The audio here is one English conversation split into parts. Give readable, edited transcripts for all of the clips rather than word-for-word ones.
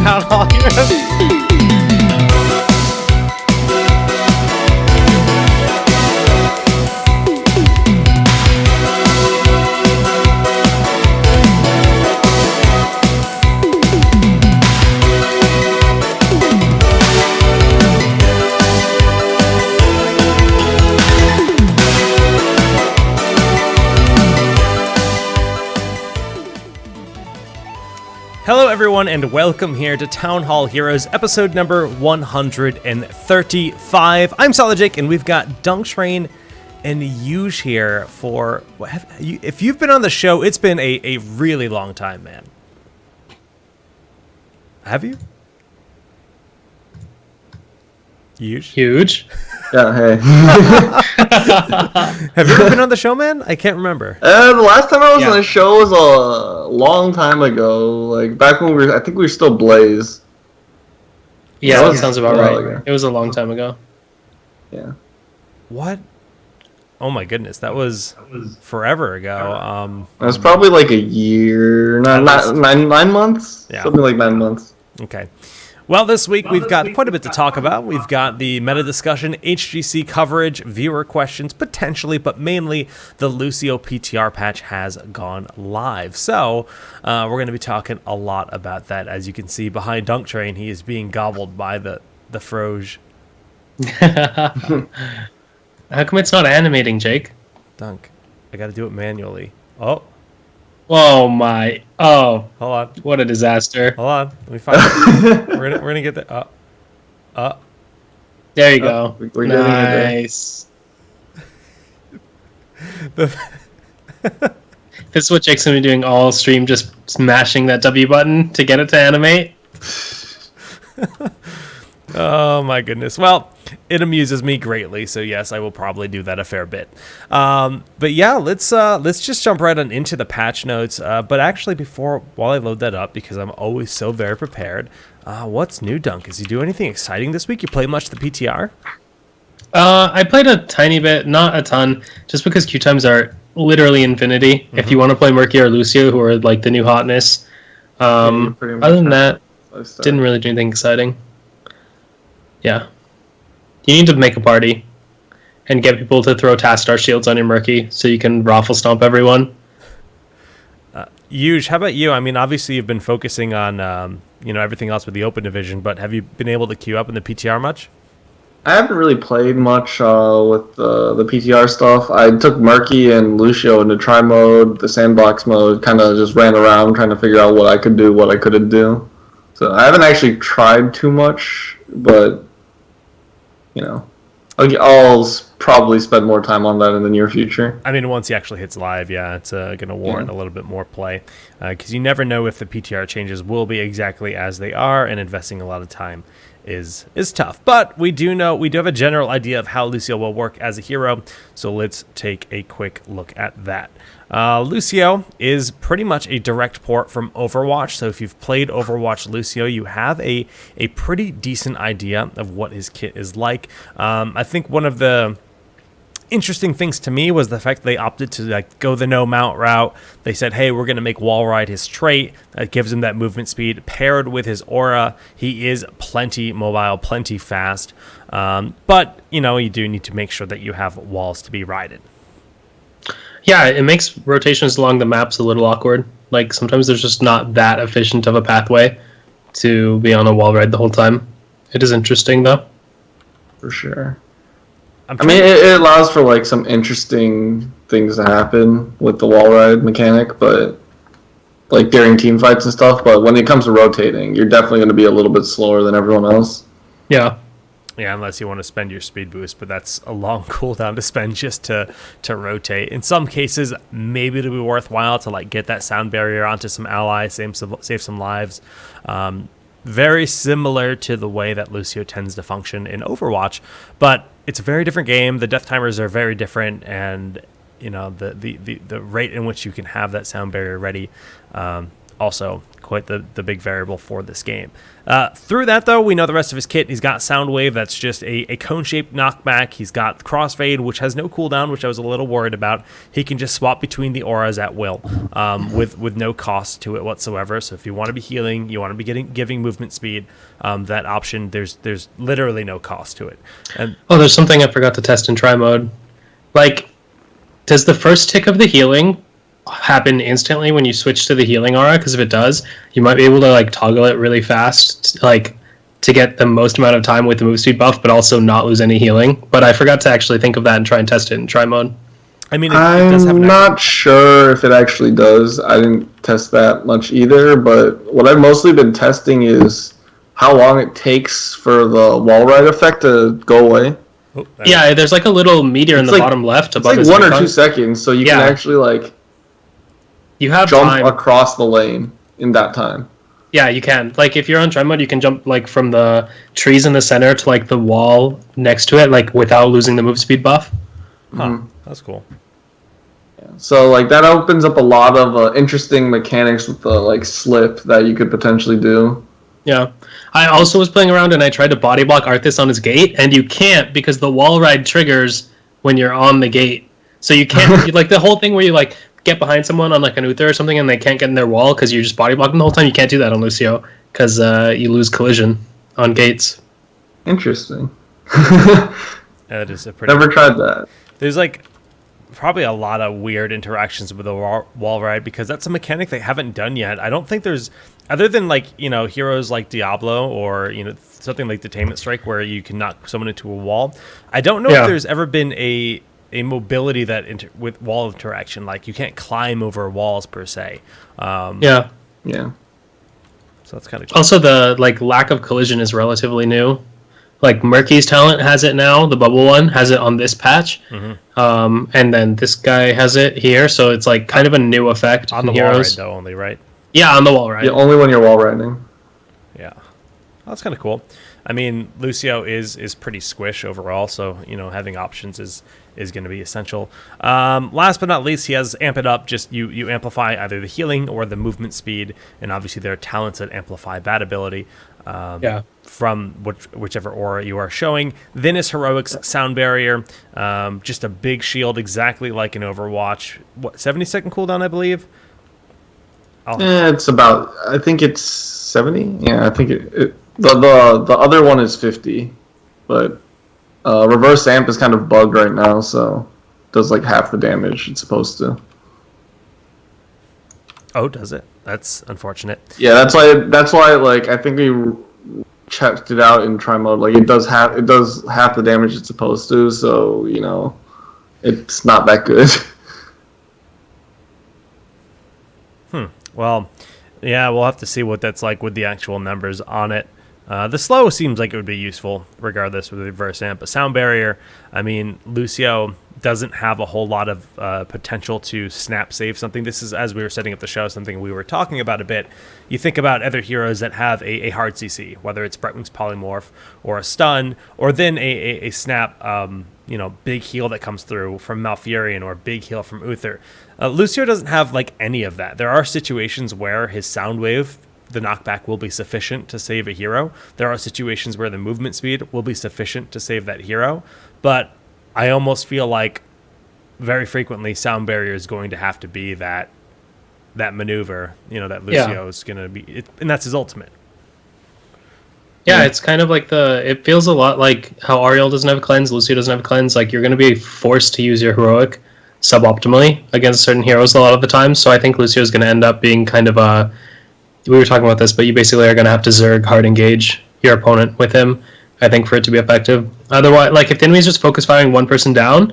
TownHall Heroes. Hello everyone and welcome here to TownHall Heroes, episode number 135. I'm Solid and we've got Dunktrain and Yuuj here for, if you've been on the show, it's been a really long time, man. Have you? Yuuj? Yeah, hey. Have you ever been on the show, man? I can't remember. The last time I was on the show was a long time ago. Like, back when I think we were still Blaze. Yeah, that sounds about right. It was a long time ago. Yeah. What? Oh my goodness, that was forever ago. It was probably like a year, nine months? Yeah. Something like 9 months. Okay. Well, this week we've got quite a bit to talk about. We've got the meta discussion, HGC coverage, viewer questions, potentially, but mainly the Lucio PTR patch has gone live. So we're going to be talking a lot about that. As you can see behind Dunktrain, he is being gobbled by the Froge. How come it's not animating, Jake? Dunk. I got to do it manually. Oh. Oh my! Oh, hold on! What a disaster! Hold on, let me find it. we're gonna get there. There you go. We're nice. This is what Jake's gonna be doing all stream, just smashing that W button to get it to animate. Oh my goodness. Well, it amuses me greatly, so yes, I will probably do that a fair bit. But yeah, let's just jump right on into the patch notes. But actually, while I load that up, because I'm always so very prepared, what's new, Dunk? Is you do anything exciting this week? You play much the PTR? I played a tiny bit, not a ton, just because queue times are literally infinity. Mm-hmm. If you want to play Murky or Lucio, who are like the new hotness. Other than that, didn't really do anything exciting. Yeah. You need to make a party and get people to throw Tassadar shields on your Murky so you can raffle stomp everyone. Yuuj, how about you? I mean, obviously you've been focusing on everything else with the open division, but have you been able to queue up in the PTR much? I haven't really played much with the PTR stuff. I took Murky and Lucio into try mode, the sandbox mode, kind of just ran around trying to figure out what I could do, what I couldn't do. So I haven't actually tried too much, but I'll probably spend more time on that in the near future. I mean, once he actually hits live, yeah, it's going to warrant a little bit more play. Because you never know if the PTR changes will be exactly as they are, and investing a lot of time is tough. But we do have a general idea of how Lucio will work as a hero, so let's take a quick look at that. Lucio is pretty much a direct port from Overwatch, so if you've played Overwatch Lucio, you have a pretty decent idea of what his kit is like. I think one of the interesting things to me was the fact they opted to go the no mount route. They said, hey, we're going to make wall ride his trait. That gives him that movement speed. Paired with his aura, he is plenty mobile, plenty fast. But, you do need to make sure that you have walls to be rided. Yeah, it makes rotations along the maps a little awkward. Like, sometimes there's just not that efficient of a pathway to be on a wall ride the whole time. It is interesting, though. For sure. It allows for, some interesting things to happen with the wall ride mechanic, but, during team fights and stuff, but when it comes to rotating, you're definitely going to be a little bit slower than everyone else. Yeah. Yeah, unless you want to spend your speed boost, but that's a long cooldown to spend just to rotate. In some cases, maybe it'll be worthwhile to get that sound barrier onto some allies, save some lives. Very similar to the way that Lucio tends to function in Overwatch, but it's a very different game. The death timers are very different, and the rate in which you can have that sound barrier ready also quite the big variable for this game. Through that, though, we know the rest of his kit. He's got Soundwave, that's just a cone-shaped knockback. He's got Crossfade, which has no cooldown, which I was a little worried about. He can just swap between the auras at will, with no cost to it whatsoever. So if you want to be healing, you want to be giving movement speed, that option, there's literally no cost to it. And there's something I forgot to test in try mode. Like, does the first tick of the healing happen instantly when you switch to the healing aura? Because if it does, you might be able to like toggle it really fast, like to get the most amount of time with the move speed buff, but also not lose any healing. But I forgot to actually think of that and try and test it in try mode. I mean, I'm not sure if it actually does. I didn't test that much either, but what I've mostly been testing is how long it takes for the wall ride effect to go away. Oh, yeah, there's like a little meteor in the bottom left above it's like 1 or 2 seconds, so you can actually like you have jump time across the lane in that time. Yeah, you can. Like if you're on try mode, you can jump like from the trees in the center to like the wall next to it, like without losing the move speed buff. Huh, that's cool. Yeah. So like that opens up a lot of interesting mechanics with the like slip that you could potentially do. Yeah. I also was playing around and I tried to body block Arthas on his gate, and you can't because the wall ride triggers when you're on the gate. So you can't like the whole thing where you like get behind someone on like an Uther or something and they can't get in their wall because you're just body blocking the whole time. You can't do that on Lucio because you lose collision on gates. Interesting. That is a pretty. Never tried that. There's like probably a lot of weird interactions with the wall ride because that's a mechanic they haven't done yet. I don't think there's, other than like, you know, heroes like Diablo or, you know, something like Detainment Strike where you can knock someone into a wall. I don't know if there's ever been a mobility that with wall interaction, like you can't climb over walls per se. Yeah. So that's kind of cool. Also the like lack of collision is relatively new. Like Murky's talent has it now, the bubble one has it on this patch, and then this guy has it here, so it's like kind of a new effect on the wall ride though, only, right? Yeah, on the wall ride. Yeah, only when you're wall riding. Yeah, that's kind of cool. I mean, Lucio is pretty squish overall, so you know having options is going to be essential. Last but not least, he has Amp It Up. Just you amplify either the healing or the movement speed, and obviously there are talents that amplify that ability. From whichever aura you are showing. Then is Heroic's Sound Barrier, just a big shield, exactly like an Overwatch. What, 70-second cooldown, I believe? It's about, I think it's 70. Yeah, I think the other one is 50, but reverse amp is kind of bugged right now, so it does like half the damage it's supposed to. Oh, does it? That's unfortunate. Yeah, that's why like I think we checked it out in try mode. Like it does half the damage it's supposed to, so you know it's not that good. Well, yeah, we'll have to see what that's like with the actual numbers on it. The slow seems like it would be useful regardless with the reverse amp. But Sound Barrier, I mean, Lucio doesn't have a whole lot of potential to snap save something. This is, as we were setting up the show, something we were talking about a bit. You think about other heroes that have a hard CC, whether it's Brightwing's Polymorph or a stun, or then a snap, big heal that comes through from Malfurion or big heal from Uther. Lucio doesn't have like any of that. There are situations where his sound wave, the knockback, will be sufficient to save a hero. There are situations where the movement speed will be sufficient to save that hero, but I almost feel like very frequently Sound Barrier is going to have to be that maneuver, that Lucio is going to be, and that's his ultimate. Yeah, it's kind of like it feels a lot like how Ariel doesn't have a cleanse, Lucio doesn't have a cleanse. Like you're going to be forced to use your heroic suboptimally against certain heroes a lot of the time. So I think Lucio is going to end up being kind of we were talking about this, but you basically are going to have to Zerg hard engage your opponent with him, I think, for it to be effective. Otherwise, like if the enemy's just focus firing one person down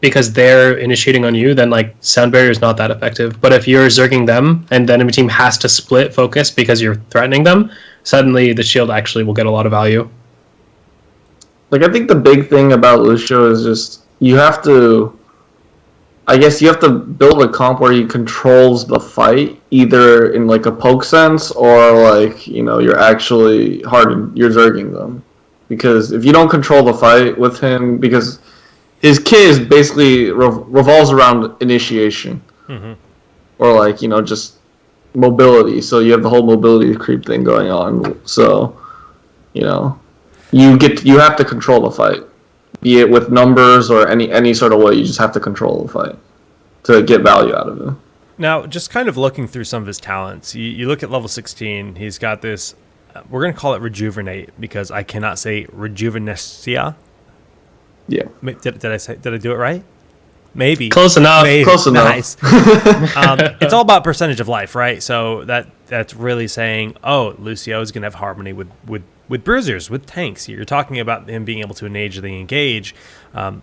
because they're initiating on you, then like Sound Barrier is not that effective. But if you're Zerging them and the enemy team has to split focus because you're threatening them, suddenly the shield actually will get a lot of value. Like I think the big thing about Lucio is just you have to build a comp where he controls the fight, either in like a poke sense or like, you're actually you're Zerging them. Because if you don't control the fight with him, because his kit is basically revolves around initiation. Mm-hmm. Or like, just mobility, so you have the whole mobility creep thing going on. So, you know, you have to control the fight, be it with numbers or any sort of way. You just have to control the fight to get value out of it. Now, just kind of looking through some of his talents, you look at level 16. He's got this. We're gonna call it rejuvenate because I cannot say rejuvenecia. Yeah. Did I do it right? Maybe. Close enough. Maybe. Close enough. Nice. It's all about percentage of life, right? So that's really saying, oh, Lucio is going to have harmony with bruisers, with tanks. You're talking about him being able to engage. I don't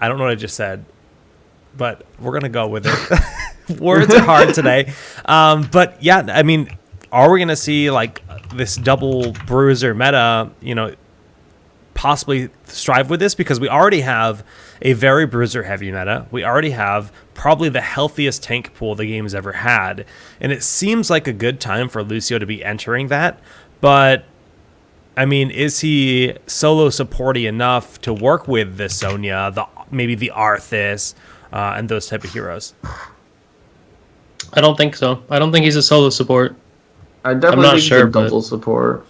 know what I just said, but we're going to go with it. Words are hard today. But yeah, I mean, are we going to see like this double bruiser meta, you know, possibly strive with this? Because we already have a very bruiser heavy meta. We already have probably the healthiest tank pool the game's ever had. And it seems like a good time for Lucio to be entering that. But I mean, is he solo supporty enough to work with the Sonya, maybe the Arthas, and those type of heroes? I don't think so. I don't think he's a solo support. I definitely think he's a double support.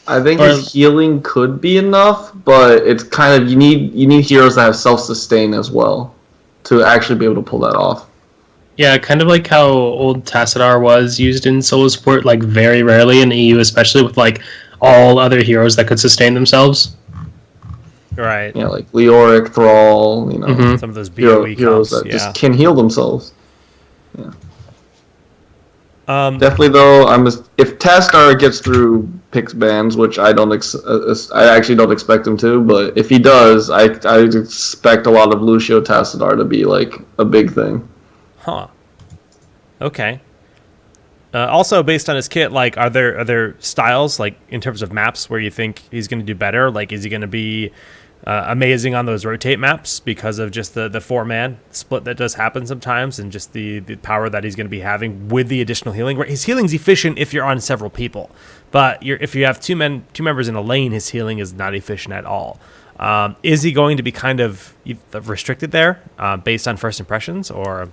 I think his healing could be enough, but it's kind of you need heroes that have self-sustain as well to actually be able to pull that off. Yeah, kind of like how old Tassadar was used in solo support, like very rarely in EU, especially with like all other heroes that could sustain themselves. Right. Yeah, like Leoric, Thrall, you know, some of those BOE heroes comps, that just can heal themselves. Yeah. Definitely though, if Tassadar gets through Pix bans, which I actually don't expect him to, but if he does, I expect a lot of Lucio Tassadar to be like a big thing. Huh. Okay. Also, based on his kit, like, are there styles like in terms of maps where you think he's going to do better? Like, is he going to be amazing on those rotate maps because of just the 4-man split that does happen sometimes, and just the power that he's going to be having with the additional healing? His healing's efficient if you're on several people, but if you have two members in a lane, his healing is not efficient at all. Is he going to be kind of restricted there based on first impressions, or?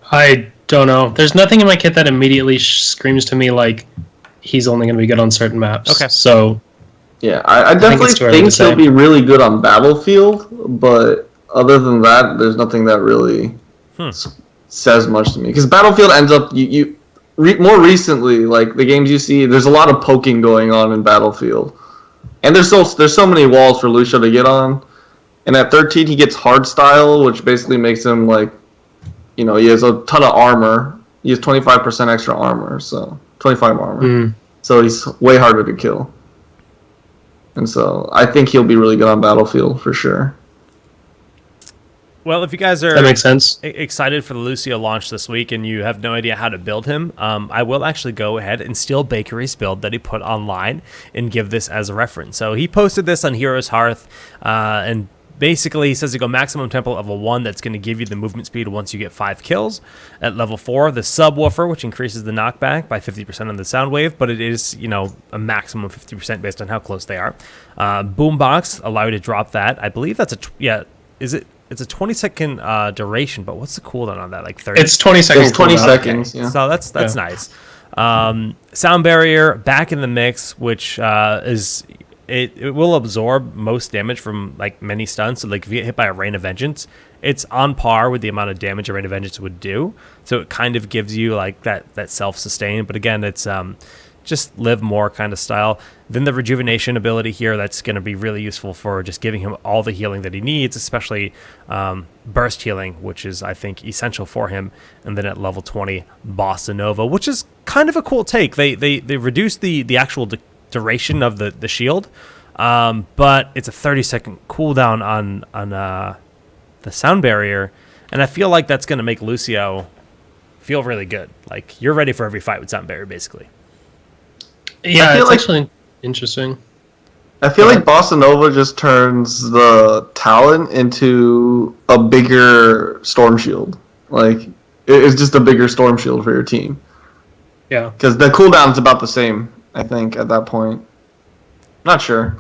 I don't know. There's nothing in my kit that immediately screams to me like he's only going to be good on certain maps. Okay. So yeah, I definitely think he'll be really good on Battlefield, but other than that, there's nothing that really says much to me. Because Battlefield ends up more recently, like the games you see, there's a lot of poking going on in Battlefield, and there's so many walls for Lucio to get on. And at 13, he gets hardstyle, which basically makes him like, you know, he has a ton of armor. He has 25% extra armor, so 25 armor. So he's way harder to kill. And so I think he'll be really good on Battlefield for sure. Well, if you guys are that makes sense. Excited for the Lucio launch this week and you have no idea how to build him, I will actually go ahead and steal Bakery's build that he put online and give this as a reference. So he posted this on Heroes Hearth, and basically, he says to go maximum tempo level 1. That's going to give you the movement speed once you get 5 kills. At level 4, the subwoofer, which increases the knockback by 50% on the sound wave, but it is, you know, a maximum of 50% based on how close they are. Boombox, allow you to drop that. I believe that's it's a 20-second duration, but what's the cooldown on that? Like 30? It's 20 seconds. It's 20 seconds, yeah. So that's nice. Sound barrier back in the mix, which is... It will absorb most damage from like many stuns. So like if you get hit by a Rain of Vengeance, it's on par with the amount of damage a Rain of Vengeance would do. So it kind of gives you like that self-sustain. But again, it's just live more kind of style. Then the rejuvenation ability here, that's going to be really useful for just giving him all the healing that he needs, especially burst healing, which is I think essential for him. And then at level 20, Bossa Nova, which is kind of a cool take. They reduce the actual duration of the shield, but it's a 30-second cooldown on the sound barrier, and I feel like that's going to make Lucio feel really good. Like you're ready for every fight with sound barrier, basically. Yeah, it's actually interesting. I feel like Bossa Nova just turns the talent into a bigger storm shield. Like it's just a bigger storm shield for your team. Yeah, because the cooldown's about the same. I think at that point. Not sure.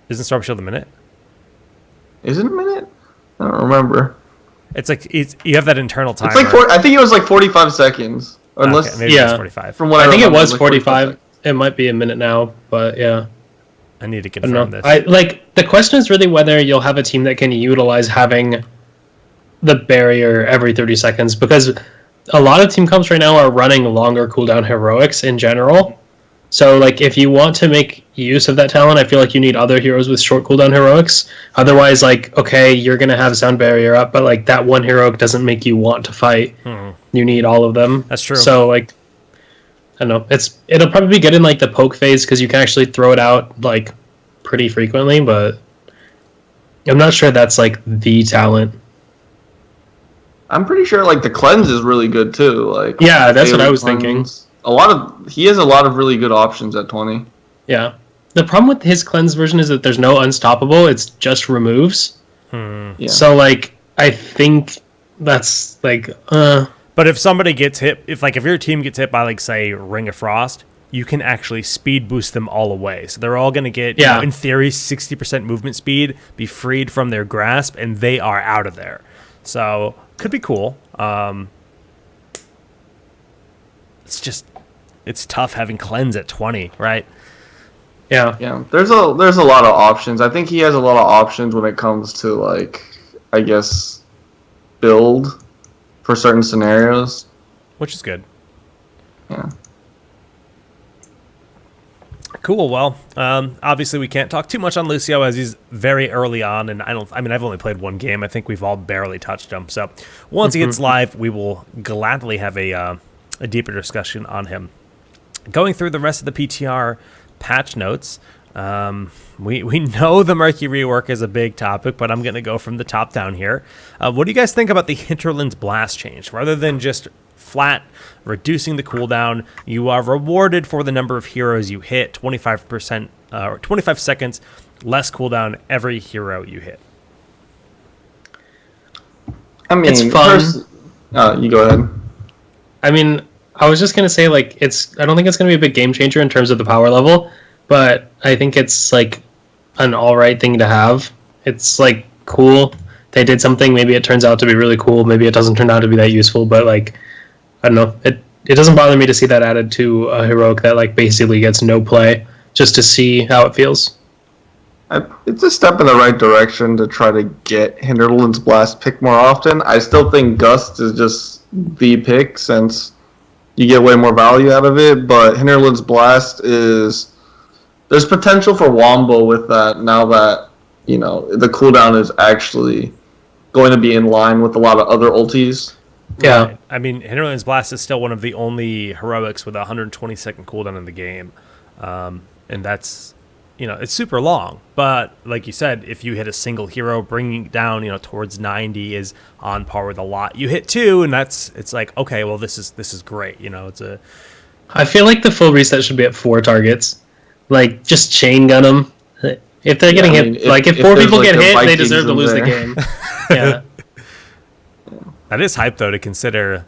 Isn't Storm Shield a minute? Is it a minute? I don't remember. It's like you have that internal timer. It's like I think it was like 45 seconds. Unless, maybe it's 45. From what I think it was like 45. It might be a minute now, but yeah. I need to confirm this. The question is really whether you'll have a team that can utilize having the barrier every 30 seconds, because a lot of team comps right now are running longer cooldown heroics in general. So, like, if you want to make use of that talent, I feel like you need other heroes with short cooldown heroics. Otherwise, like, okay, you're going to have sound barrier up, but, like, that one heroic doesn't make you want to fight. You need all of them. That's true. So, like, I don't know. It'll probably be good in, like, the poke phase, because you can actually throw it out, like, pretty frequently, but I'm not sure that's, like, the talent. I'm pretty sure, like, the cleanse is really good, too. Like, yeah, that's what I was thinking. He has a lot of really good options at 20. Yeah. The problem with his cleanse version is that there's no unstoppable, it's just removes. Yeah. So, like, I think that's, like, But if somebody gets hit, if your team gets hit by, like, say, Ring of Frost, you can actually speed boost them all away. So they're all going to get, in theory, 60% movement speed, be freed from their grasp, and they are out of there. So, could be cool. It's tough having cleanse at 20, right? Yeah. Yeah, there's a lot of options. I think he has a lot of options when it comes to, like, I guess, build for certain scenarios. Which is good. Yeah. Cool. Well, obviously we can't talk too much on Lucio as he's very early on, and I've only played one game. I think we've all barely touched him. So once he gets live, we will gladly have a deeper discussion on him. Going through the rest of the PTR patch notes, we know the Murky rework is a big topic, but I'm going to go from the top down here. What do you guys think about the Hinterland's blast change? Rather than just flat reducing the cooldown, you are rewarded for the number of heroes you hit, 25% or 25 seconds less cooldown every hero you hit. I mean, it's fun. You go ahead. I mean, I was just gonna say, like, I don't think it's gonna be a big game changer in terms of the power level, but I think it's, like, an alright thing to have. It's, like, cool. They did something, maybe it turns out to be really cool, maybe it doesn't turn out to be that useful, but, like, I don't know. It doesn't bother me to see that added to a heroic that, like, basically gets no play, just to see how it feels. It's a step in the right direction to try to get Hinterland's Blast picked more often. I still think Gust is just the pick since you get way more value out of it, but Hinterland's Blast there's potential for Wombo with that now that, the cooldown is actually going to be in line with a lot of other ultis. Yeah. Right. I mean, Hinterland's Blast is still one of the only heroics with a 120-second cooldown in the game. And that's, it's super long. But like you said, if you hit a single hero, bringing it down, towards 90 is on par with a lot. You hit two, and it's like, okay, well, this is great. I feel like the full reset should be at 4 targets. Like, just chain gun them. If they're getting hit, if 4 people get hit, they deserve to lose the game. Yeah. That is hype, though, to consider,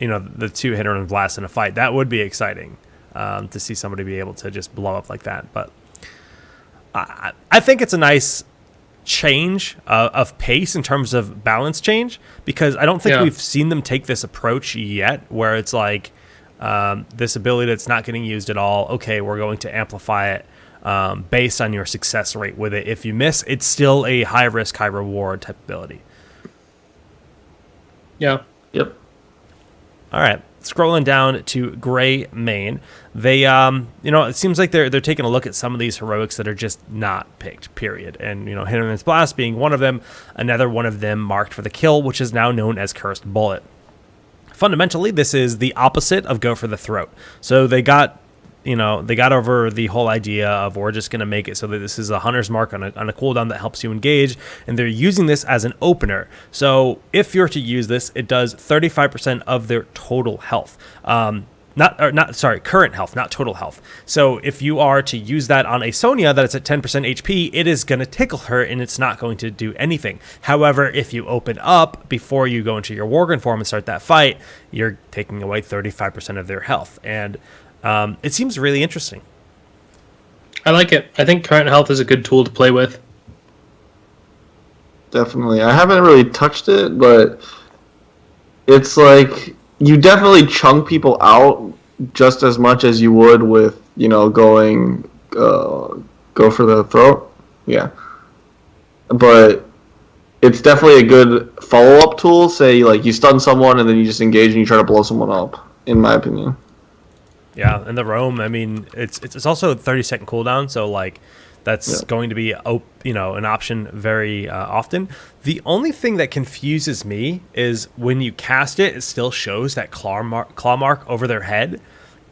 the 2 Hinterland Blasts in a fight. That would be exciting to see somebody be able to just blow up like that. But I think it's a nice change of pace in terms of balance change, because I don't think we've seen them take this approach yet, where it's like this ability that's not getting used at all. Okay, we're going to amplify it based on your success rate with it. If you miss, it's still a high risk, high reward type ability. Yeah. Yep. All right. Scrolling down to Greymane, they, it seems like they're taking a look at some of these heroics that are just not picked, period. And, Hinterland's Blast being one of them, another one of them marked for the kill, which is now known as Cursed Bullet. Fundamentally, this is the opposite of Go for the Throat. So they got over the whole idea of, we're just going to make it so that this is a hunter's mark on a cooldown that helps you engage, and they're using this as an opener. So if you're to use this, it does 35% of their total health. Current health, not total health. So if you are to use that on a Sonya that's at 10% HP, it is going to tickle her, and it's not going to do anything. However, if you open up before you go into your Worgen form and start that fight, you're taking away 35% of their health. And it seems really interesting. I like it. I think current health is a good tool to play with. definitely. I haven't really touched it, but it's like you definitely chunk people out just as much as you would with going go for the throat. Yeah, but it's definitely a good follow-up tool. Say like you stun someone and then you just engage and you try to blow someone up. In my opinion. Yeah, and the roam. I mean, it's also a 30-second cooldown, so like that's going to be an option very often. The only thing that confuses me is when you cast it, it still shows that claw mark over their head,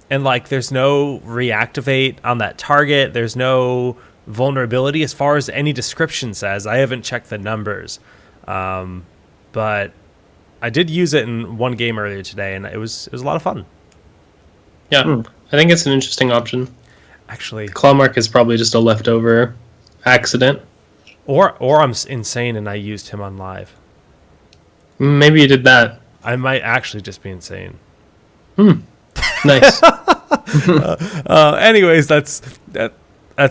and like there's no reactivate on that target. There's no vulnerability as far as any description says. I haven't checked the numbers, but I did use it in one game earlier today, and it was a lot of fun. Yeah, I think it's an interesting option. Actually, Clawmark is probably just a leftover accident. Or I'm insane and I used him on live. Maybe you did that. I might actually just be insane. Nice. Anyways, that's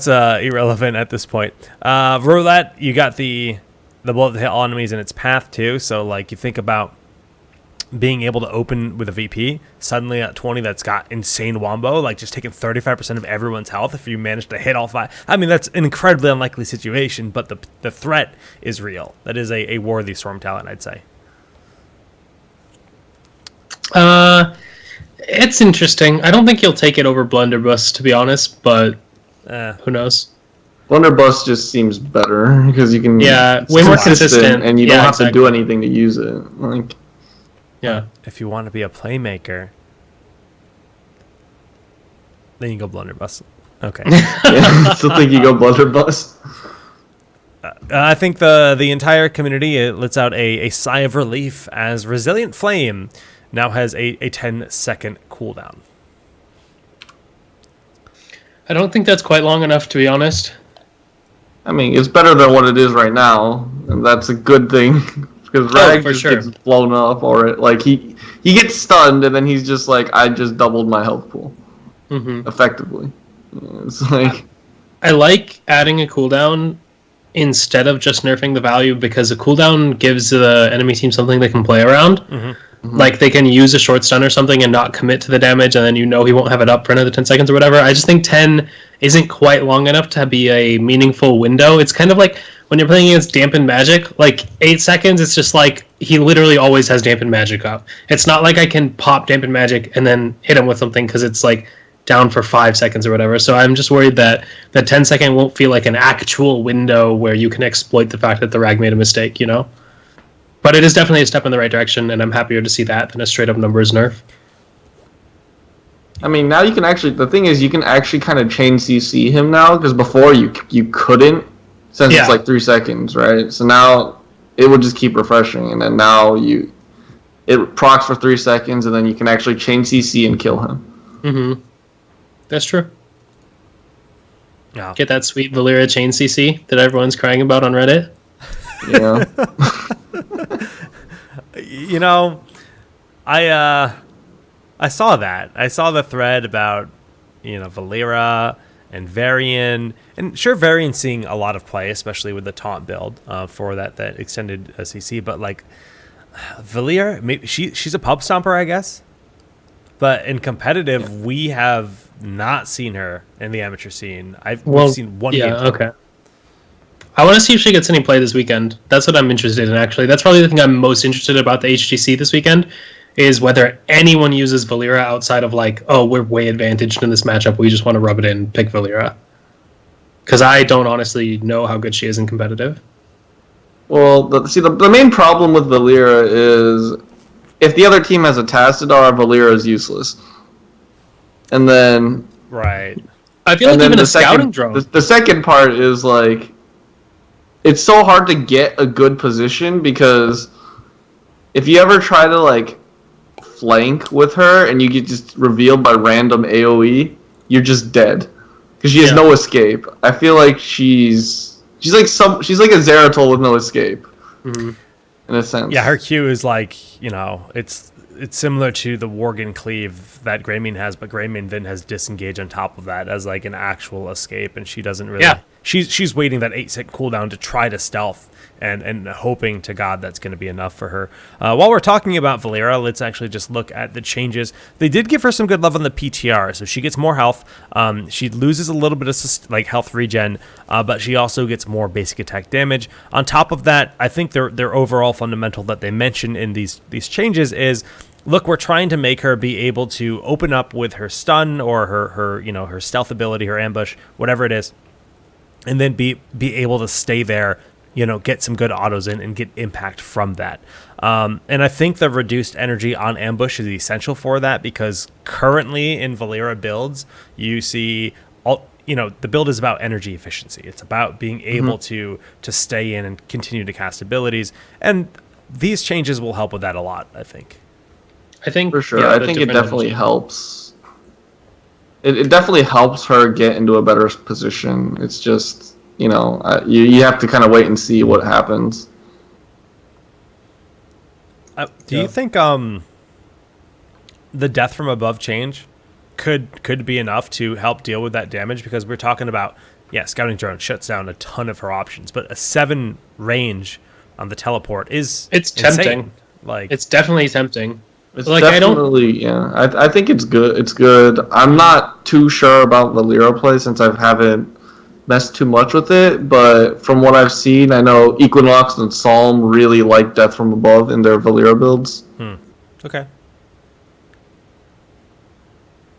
irrelevant at this point. Roulette, you got the bullet to hit all enemies in its path too. So like you think about being able to open with a VP suddenly at 20 that's got insane wombo, like just taking 35% of everyone's health if you manage to hit all 5. I mean, that's an incredibly unlikely situation, but the threat is real. That is a worthy Storm talent, I'd say. It's interesting. I don't think you'll take it over Blunderbuss, to be honest, but who knows? Blunderbuss just seems better because you can way more consistent, and you don't have to do anything to use it. Like, yeah. If you want to be a playmaker, then you go Blunderbuss. Okay. I still think you go Blunderbuss. I think the entire community lets out a sigh of relief as Resilient Flame now has a 10-second cooldown. I don't think that's quite long enough, to be honest. I mean, it's better than what it is right now, and that's a good thing. Because Rag just gets blown up already. Like, he gets stunned, and then he's just like, I just doubled my health pool. Effectively. It's like... I like adding a cooldown instead of just nerfing the value, because a cooldown gives the enemy team something they can play around. Like, they can use a short stun or something and not commit to the damage, and then he won't have it up for another 10 seconds or whatever. I just think 10 isn't quite long enough to be a meaningful window. It's kind of like when you're playing against Dampened Magic, like 8 seconds, it's just like he literally always has Dampened Magic up. It's not like I can pop Dampened Magic and then hit him with something because it's like down for 5 seconds or whatever. So I'm just worried that the 10 second won't feel like an actual window where you can exploit the fact that the Rag made a mistake, But it is definitely a step in the right direction, and I'm happier to see that than a straight up numbers nerf. I mean, now you can actually... The thing is, you can actually kind of chain CC him now, because before you couldn't, since it's like 3 seconds, right? So now it would just keep refreshing, and then now it procs for 3 seconds, and then you can actually chain CC and kill him. That's true. Yeah. Get that sweet Valeera chain CC that everyone's crying about on Reddit. Yeah. I saw that. I saw the thread about, Valeera and Varian. And sure, Varian's seeing a lot of play, especially with the taunt build for that extended CC. But, like, Valeera, maybe she's a pub stomper, I guess. But in competitive, we have not seen her in the amateur scene. We've seen one game. Okay. I want to see if she gets any play this weekend. That's what I'm interested in, actually. That's probably the thing I'm most interested about the HGC this weekend, is whether anyone uses Valeera outside of like, oh, we're way advantaged in this matchup, we just want to rub it in, pick Valeera. Because I don't honestly know how good she is in competitive. Well, the main problem with Valeera is if the other team has a Tassadar, Valeera is useless. And then... Right. I feel like even a scouting drone. The second part is like... It's so hard to get a good position because if you ever try to like flank with her and you get just revealed by random AoE, you're just dead because she has no escape. I feel like she's like a Zeratul with no escape in a sense. Yeah, her Q is like it's similar to the Worgen cleave that Greymane has, but Greymane then has disengage on top of that as like an actual escape, and she doesn't really she's waiting that 8-second cooldown to try to stealth. And hoping to God that's going to be enough for her. While we're talking about Valeera, let's actually just look at the changes. They did give her some good love on the PTR, so she gets more health. She loses a little bit of health regen, but she also gets more basic attack damage. On top of that, I think their overall fundamental that they mention in these changes is, look, we're trying to make her be able to open up with her stun or her stealth ability, her ambush, whatever it is, and then be able to stay there. Get some good autos in and get impact from that. And I think the reduced energy on ambush is essential for that, because currently in Valeera builds, you see the build is about energy efficiency. It's about being able to stay in and continue to cast abilities. And these changes will help with that a lot, I think. I think for sure. I think it definitely helps. It definitely helps her get into a better position. It's just, you have to kind of wait and see what happens. Do you think the death from above change could be enough to help deal with that damage? Because we're talking about, scouting drone shuts down a ton of her options, but a 7 range on the teleport it's tempting. It's definitely tempting. It's definitely, I think it's good. It's good. I'm not too sure about Valeera play since I haven't messed too much with it, but from what I've seen, I know Equinox and Psalm really like Death from Above in their Valeera builds. Okay.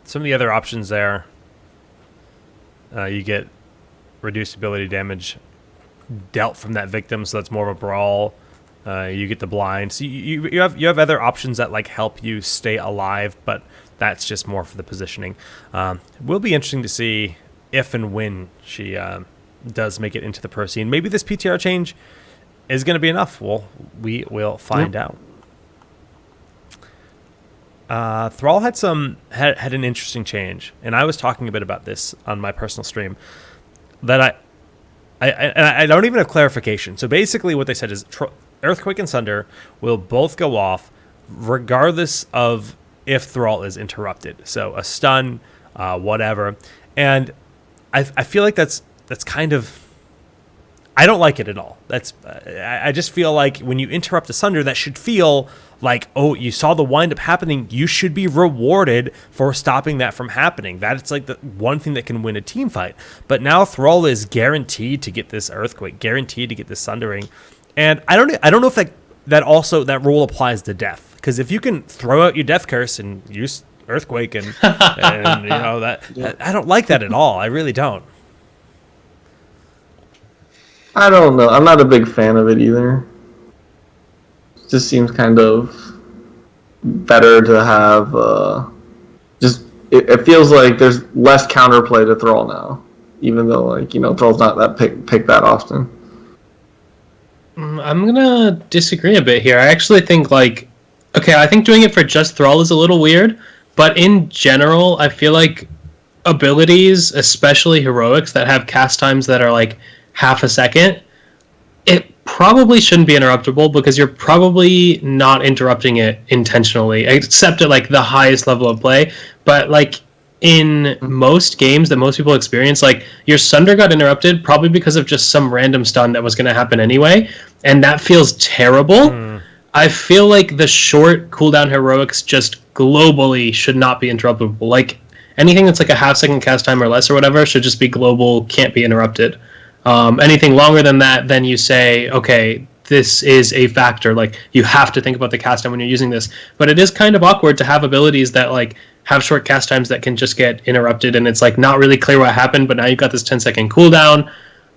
Some of the other options there, you get reduced ability damage dealt from that victim, so that's more of a brawl. You get the blind. So you have other options that help you stay alive, but that's just more for the positioning. Will be interesting to see if and when she does make it into the pro scene. Maybe this PTR change is going to be enough. Well, we will find out. Thrall had an interesting change, and I was talking a bit about this on my personal stream, that I don't even have clarification. So basically what they said is Earthquake and Sunder will both go off regardless of if Thrall is interrupted. So a stun, whatever. And I feel like that's kind of, I don't like it at all. I just feel like when you interrupt a Sunder, that should feel like, oh, you saw the wind up happening, you should be rewarded for stopping that from happening. That's like the one thing that can win a team fight. But now Thrall is guaranteed to get this Earthquake, guaranteed to get this Sundering. And I don't know if that rule applies to death, because if you can throw out your death curse and use Earthquake and that I don't like that at all. I really don't. I don't know. I'm not a big fan of it either. It just seems kind of better to have it feels like there's less counterplay to Thrall now, even though Thrall's not that pick that often. I'm gonna disagree a bit here. I actually think I think doing it for just Thrall is a little weird, but in general, I feel like abilities, especially heroics that have cast times that are half a second, it probably shouldn't be interruptible, because you're probably not interrupting it intentionally, except at the highest level of play. But in most games that most people experience, your Sunder got interrupted probably because of just some random stun that was going to happen anyway, and that feels terrible. I feel like the short cooldown heroics just globally should not be interruptible. Anything that's a half-second cast time or less or whatever should just be global, can't be interrupted. Anything longer than that, then you say, okay, this is a factor. You have to think about the cast time when you're using this. But it is kind of awkward to have abilities that have short cast times that can just get interrupted, and it's not really clear what happened, but now you've got this 10-second cooldown.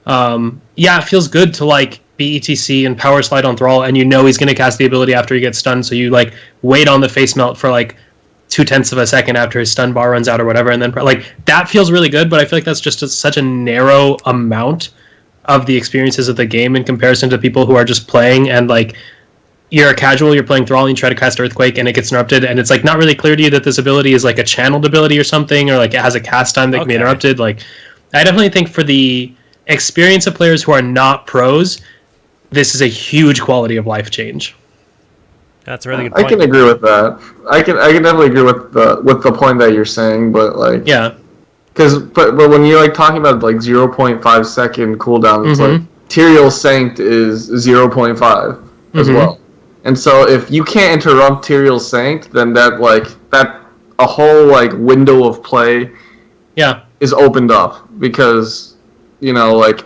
It feels good to be ETC and power slide on Thrall, and he's going to cast the ability after he gets stunned, so you wait on the face melt for 0.2 of a second after his stun bar runs out or whatever, and then that feels really good. But I feel like that's just such a narrow amount of the experiences of the game in comparison to people who are just playing, and you're a casual, you're playing Thrall, and you try to cast Earthquake and it gets interrupted, and it's not really clear to you that this ability is a channeled ability or something, or it has a cast time that can be interrupted. I definitely think for the experience of players who are not pros, this is a huge quality of life change. That's a really good point. I can agree with that. I can definitely agree with the point that you're saying, but but when you're like talking about like 0.5 second cooldown, it's like Tyrael Sanct is 0.5 as well. And so if you can't interrupt Tyrael Sanct, then that a whole like window of play is opened up, because like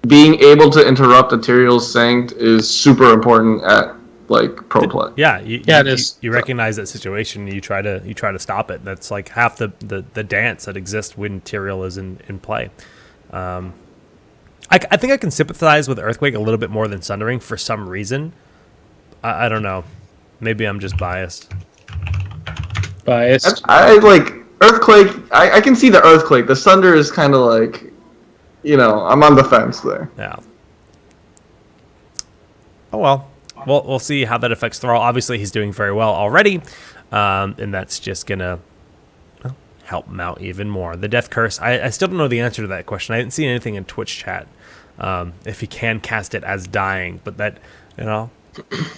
being able to interrupt a Tyrael Sanct is super important at like pro play. It is. You recognize that situation and you try to stop it. That's like half the dance that exists when Tyrael is in play. I think I can sympathize with Earthquake a little bit more than Sundering for some reason. I don't know. Maybe I'm just biased. I like Earthquake. I can see the Earthquake. The Sunder is kind of like, I'm on the fence there. Yeah. Oh well. We'll see how that affects Thrall. Obviously, he's doing very well already, and that's just gonna help him out even more. The Death Curse. I still don't know the answer to that question. I didn't see anything in Twitch chat. If he can cast it as dying, but that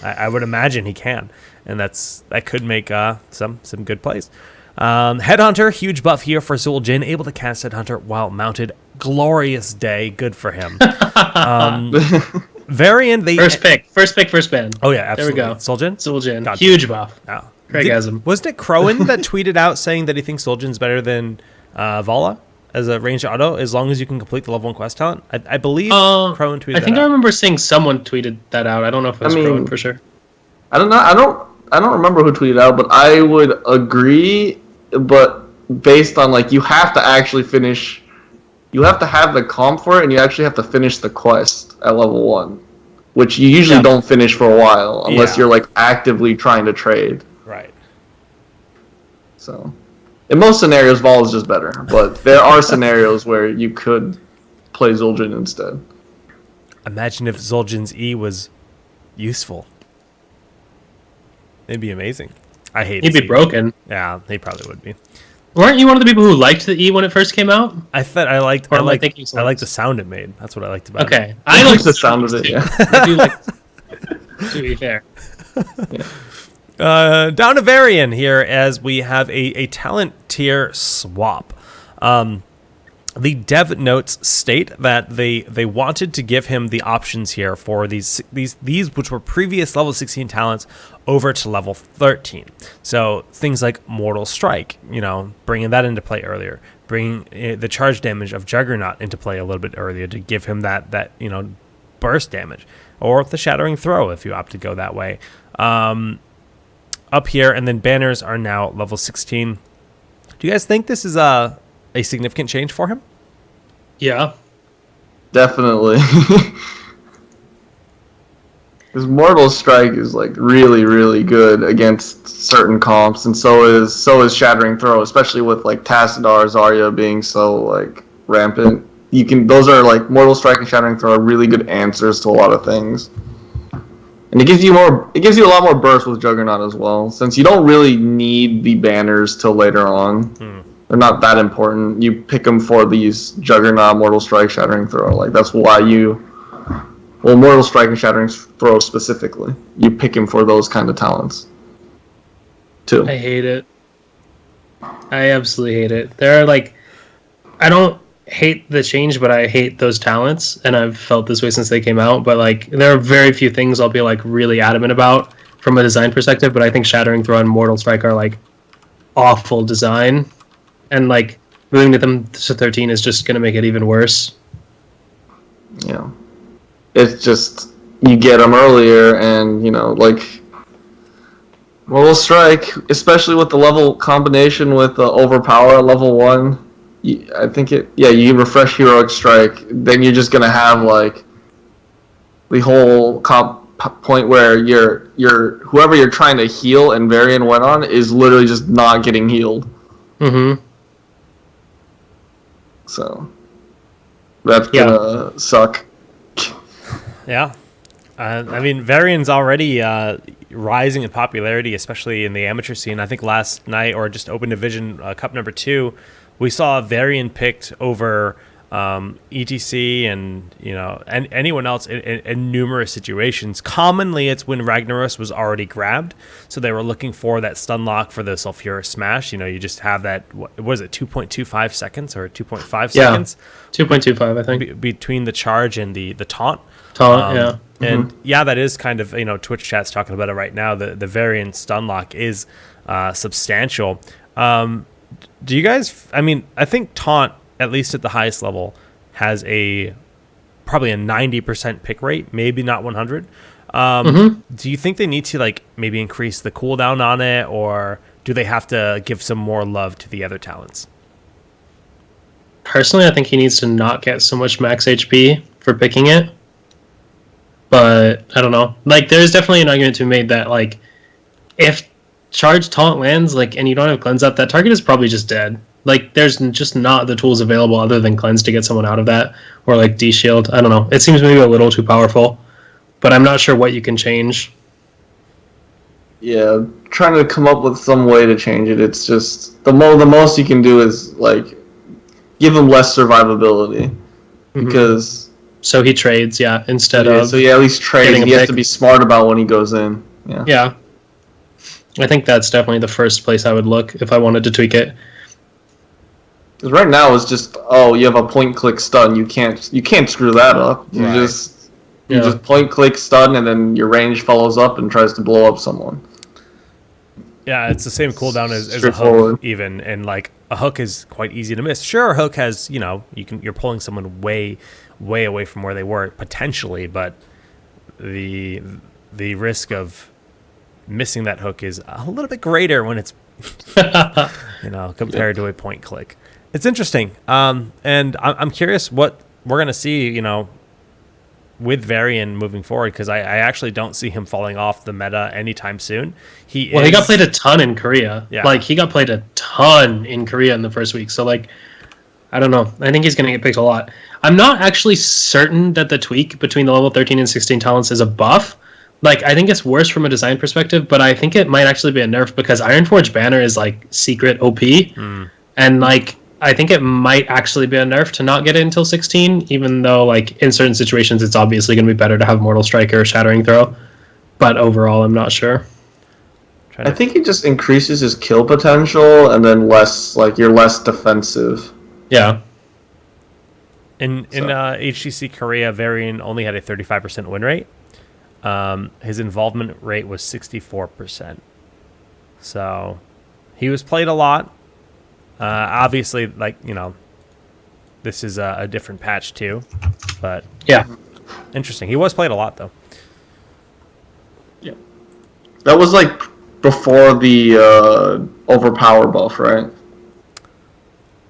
I would imagine he can, and that could make some good plays. Headhunter, huge buff here for Zul'jin, able to cast Headhunter while mounted. Glorious day, good for him. Varian, first pick, ban. Oh yeah, absolutely. There we go. Zul'jin, huge buff. Oh. Craigasm. Wasn't it Crowan that tweeted out saying that he thinks Zul'jin's better than Vala as a ranged auto, as long as you can complete the level 1 quest talent? I believe Crowan tweeted that I think I remember seeing someone tweeted that out. I don't know if it was Crowan for sure. I don't know. I don't remember who tweeted out, but I would agree. But based on like, you have to actually finish. You have to have the comp for it, and you actually have to finish the quest at level 1, which you usually don't finish for a while unless you're like actively trying to trade. Right. So, in most scenarios, Vol is just better, but there are scenarios where you could play Zul'jin instead. Imagine if Zul'jin's E was useful. It'd be amazing. I hate. He'd be broken. Yeah, he probably would be. Weren't you one of the people who liked the E when it first came out? I thought I liked the sound it made. That's what I liked about it. Okay, I like the sound of it. Yeah. I do like. To be fair. Down to Varian here as we have a talent tier swap. The dev notes state that they wanted to give him the options here for these which were previous level 16 talents over to level 13. So things like Mortal Strike, bringing that into play earlier, bringing the charge damage of Juggernaut into play a little bit earlier to give him that burst damage, or the Shattering Throw if you opt to go that way. Up here, and then banners are now level 16. Do you guys think this is a significant change for him? Yeah. Definitely. Because Mortal Strike is like really, really good against certain comps, and so is Shattering Throw, especially with like Tassadar, Zarya being so like rampant. Those are like Mortal Strike and Shattering Throw are really good answers to a lot of things. And it gives you a lot more burst with Juggernaut as well, since you don't really need the banners till later on. They're not that important. You pick them for these Juggernaut, Mortal Strike, Shattering Throw. Like that's why Mortal Strike and Shattering Throw specifically, you pick him for those kind of talents too. I hate it. I absolutely hate it. There are like, I don't hate the change, but I hate those talents, and I've felt this way since they came out. But like, there are very few things I'll be like really adamant about from a design perspective. But I think Shattering Throw and Mortal Strike are like awful design, and like moving them to 13 is just gonna make it even worse. Yeah, it's just you get them earlier, and like Mortal Strike, especially with the level combination with Overpower at level 1. I think you refresh Heroic Strike, then you're just gonna have like the whole point where whoever you're trying to heal and Varian went on is literally just not getting healed. So that's gonna suck. Yeah. I mean, Varian's already rising in popularity, especially in the amateur scene. I think last night, or just Open Division Cup number 2, we saw Varian picked over ETC and and anyone else in numerous situations. Commonly, it's when Ragnaros was already grabbed, so they were looking for that stun lock for the Sulfurous Smash. You just have that. What was it? 2.25 seconds or 2.5 seconds? 2.25, I think, between the charge and the taunt. Yeah. And that is kind of Twitch chat's talking about it right now. The Varian stun lock is substantial. Do you guys? I mean, I think taunt, at least at the highest level, has probably a 90% pick rate, maybe not 100. Do you think they need to maybe increase the cooldown on it, or do they have to give some more love to the other talents? Personally, I think he needs to not get so much max HP for picking it. But I don't know. There's definitely an argument to be made that if charge taunt lands and you don't have cleanse up, that target is probably just dead. There's just not the tools available other than cleanse to get someone out of that, or D-shield. I don't know. It seems maybe a little too powerful, but I'm not sure what you can change. Yeah, trying to come up with some way to change it. It's just the most you can do is give him less survivability, because so he trades, instead of so at least trades. He has to be smart about when he goes in. Yeah. I think that's definitely the first place I would look if I wanted to tweak it. Because right now it's just you have a point click stun. You can't screw that up. You just point click stun, and then your range follows up and tries to blow up someone. Yeah, it's the same cooldown as a hook even, and a hook is quite easy to miss. Sure, a hook has you're pulling someone way away from where they were potentially, but the risk of missing that hook is a little bit greater when it's compared to a point click. It's interesting, and I'm curious what we're gonna see with Varian moving forward, because I actually don't see him falling off the meta anytime soon. He got played a ton in Korea. He got played a ton in Korea in the first week, so I don't know. I think he's gonna get picked a lot. I'm not actually certain that the tweak between the level 13 and 16 talents is a buff. I think it's worse from a design perspective, but I think it might actually be a nerf, because Ironforge Banner is secret OP, and I think it might actually be a nerf to not get it until 16, even though in certain situations it's obviously going to be better to have Mortal Strike or Shattering Throw. But overall, I'm not sure. I think it just increases his kill potential, and then less you're less defensive. Yeah. In HGC Korea, Varian only had a 35% win rate. His involvement rate was 64%. So he was played a lot. Obviously, this is a different patch too, but yeah, interesting. He was played a lot though. Yeah, that was before the overpower buff, right?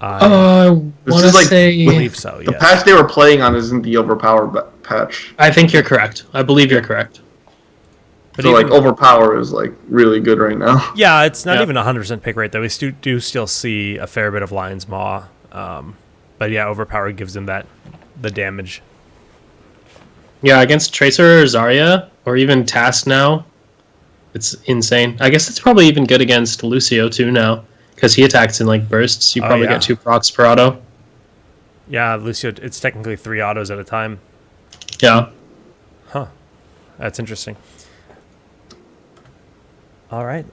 I want to say believe so. The patch they were playing on isn't the overpower patch. I think you're correct. I believe you're correct. But so overpower is really good right now. Yeah, it's not even 100% pick rate though. We do still see a fair bit of Lion's Maw, but yeah, overpower gives him the damage. Yeah, against Tracer or Zarya or even Task now, it's insane. I guess it's probably even good against Lucio too now, because he attacks in bursts. You probably get 2 procs per auto. Yeah, Lucio, it's technically 3 autos at a time. Yeah. Huh. That's interesting. All right.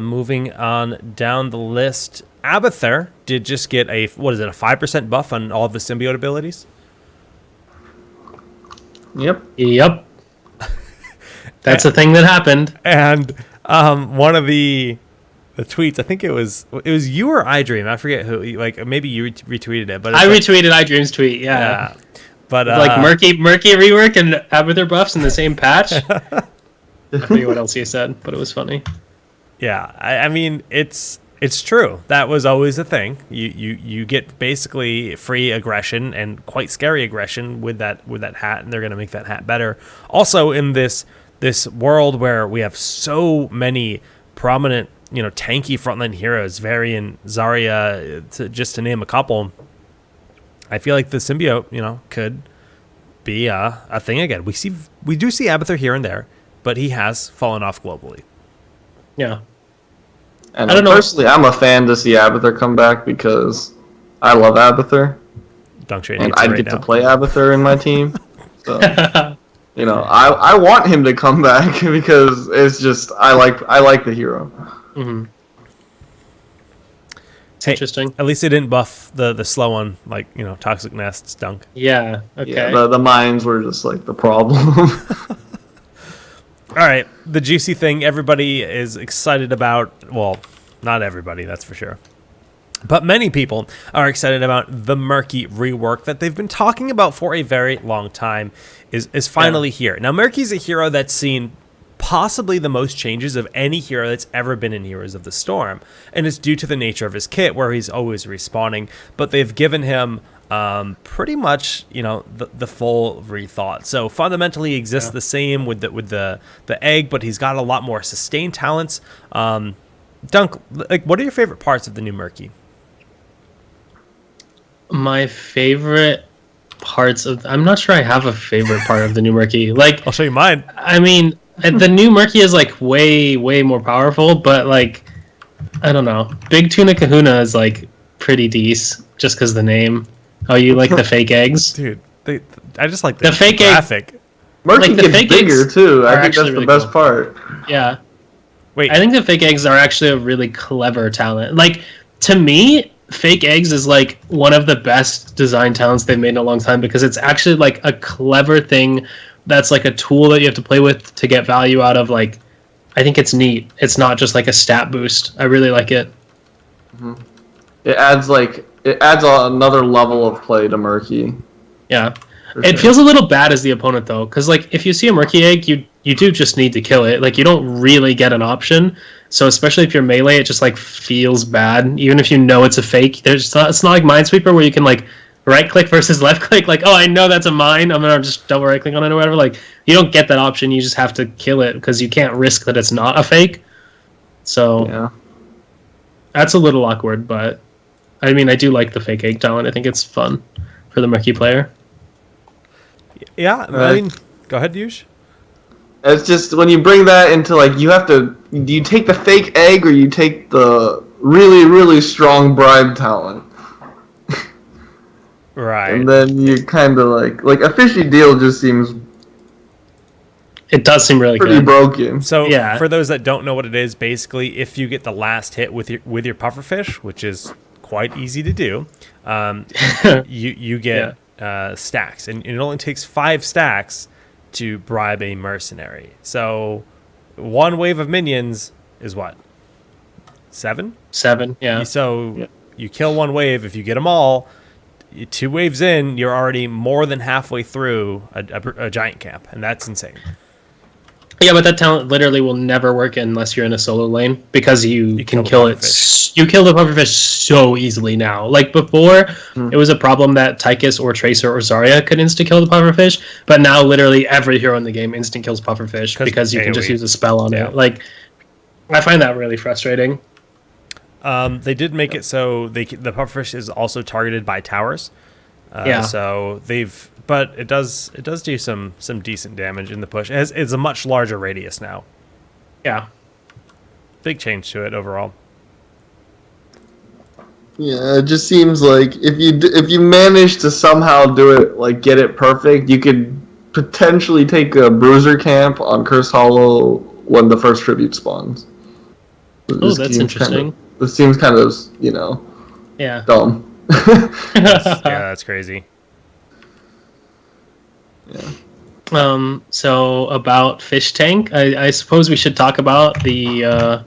Moving on down the list, Abathur did just get a 5% buff on all of the symbiote abilities? Yep. That's a thing that happened. And one of the tweets, I think it was you or iDream, I forget who, maybe you retweeted it, but I retweeted iDream's tweet. Yeah. But Murky rework and Abathur buffs in the same patch. I forget what else he said, but it was funny. Yeah, I mean it's true. That was always a thing. You get basically free aggression and quite scary aggression with that hat, and they're gonna make that hat better. Also, in this world where we have so many prominent, tanky frontline heroes, Varian, Zarya, just to name a couple, I feel like the symbiote, could be a thing again. We do see Abathur here and there, but he has fallen off globally. Yeah. And I don't know. Personally, I'm a fan to see Abathur come back because I love Abathur. Dunk Train and hates I'd right get now. to play Abathur in my team. So, you know, I want him to come back because it's just I like the hero. Mm-hmm. Hey, Interesting. At least they didn't buff the slow one, like, you know, Toxic Nests Dunk. Yeah. Okay. Yeah, the mines were just like the problem. All right, the juicy thing everybody is excited about. Well, not everybody, that's for sure. But many people are excited about the Murky rework that they've been talking about for a very long time is finally here. Now, Murky's a hero that's seen possibly the most changes of any hero that's ever been in Heroes of the Storm. And it's due to the nature of his kit, where he's always respawning. But they've given him pretty much, you know, the full rethought. So fundamentally, he exists the same with the egg, but he's got a lot more sustained talents. Dunk, like, what are your favorite parts of the new Murky? My favorite parts of... I'm not sure I have a favorite part of the new Murky. Like, I'll show you mine. I mean, the new Murky is, like, way more powerful, but, like, I don't know. Big Tuna Kahuna is, like, pretty decent, just because the name. Oh, you like the fake eggs? Dude, I just like the fake graphic. Murky Like, the gets fake bigger eggs too. I are think that's actually the really best cool. part. Yeah. Wait, I think the fake eggs are actually a really clever talent. Like, to me, fake eggs is like one of the best design talents they've made in a long time, because it's actually like a clever thing that's like a tool that you have to play with to get value out of. Like, I think it's neat. It's not just like a stat boost. I really like it. It adds another level of play to Murky. Yeah. for It sure. feels a little bad as the opponent, though, because like if you see a Murky egg, you do just need to kill it. Like, you don't really get an option. So especially if you're melee, it just like feels bad, even if you know it's a fake. It's not like Minesweeper where you can like right click versus left click. Like, oh, I know that's a mine, I'm gonna just double right click on it or whatever. Like, you don't get that option. You just have to kill it because you can't risk that it's not a fake. So Yeah. that's a little awkward, but I mean, I do like the fake egg talent. I think it's fun for the Murky player. yeah, I mean, go ahead, Yuuj. It's just when you bring that into like do you take the fake egg or you take the really strong bribe talent? Right. And then you kind of like a fishy deal just seems It does seem really pretty good. broken. So Yeah. for those that don't know what it is, basically, if you get the last hit with your pufferfish, which is quite easy to do, you get stacks, and it only takes 5 stacks to bribe a mercenary. So one wave of minions is what? 7? 7, yeah. So you kill one wave. If you get them all, 2 waves in, you're already more than halfway through a giant camp, and that's insane. Yeah, but that talent literally will never work unless you're in a solo lane, because you can kill it. You kill the pufferfish so easily now. Like before, it was a problem that Tychus or Tracer or Zarya could insta-kill the pufferfish, but now literally every hero in the game instant kills pufferfish because you can just use a spell on it. Like, I find that really frustrating. They did make it so the pufferfish is also targeted by towers. So but it does do some decent damage in the push. It's a much larger radius now. Yeah. Big change to it overall. Yeah, it just seems like if you manage to somehow do it, like get it perfect, you could potentially take a bruiser camp on Curse Hollow when the first tribute spawns. Oh, that's interesting. It seems kind of, Yeah. dumb. Yeah, that's crazy. Yeah. So about Fish Tank, I suppose we should talk about the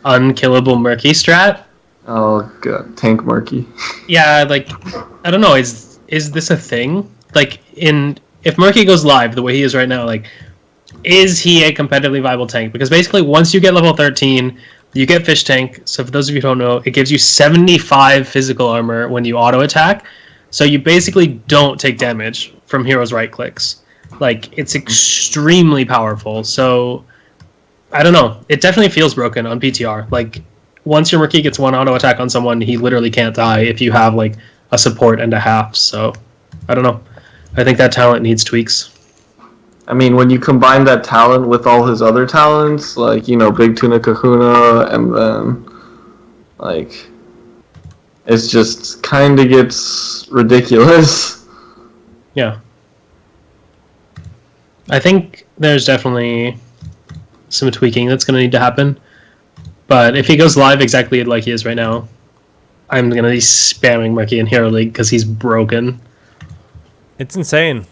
unkillable Murky strat. Oh god, tank Murky. Yeah, like, I don't know, is this a thing? Like, if Murky goes live the way he is right now, like, is he a competitively viable tank? Because basically, once you get level 13, you get Fish Tank. So for those of you who don't know, it gives you 75 physical armor when you auto attack. So you basically don't take damage from heroes' right clicks. Like, it's extremely powerful. So I don't know. It definitely feels broken on PTR. Like, once your Murky gets one auto attack on someone, he literally can't die if you have like a support and a half. So I don't know. I think that talent needs tweaks. I mean, when you combine that talent with all his other talents, like, Big Tuna Kahuna, and then, like, It's just kind of gets ridiculous. Yeah. I think there's definitely some tweaking that's going to need to happen. But if he goes live exactly like he is right now, I'm going to be spamming Murky in Hero League because he's broken. It's insane.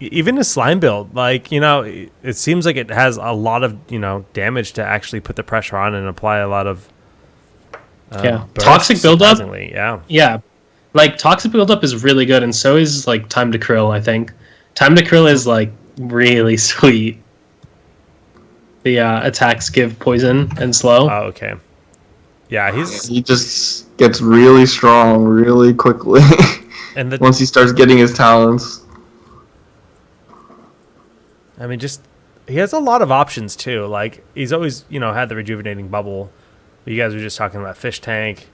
Even his slime build, like, it seems like it has a lot of, damage to actually put the pressure on and apply a lot of burst, toxic buildup. Yeah. Like, toxic buildup is really good, and so is, like, time to krill, I think. Time to krill is, like, really sweet. The attacks give poison and slow. Oh, okay. Yeah, he just gets really strong really quickly. And once he starts getting his talents. I mean, he has a lot of options too. Like, he's always, had the rejuvenating bubble. You guys were just talking about fish tank.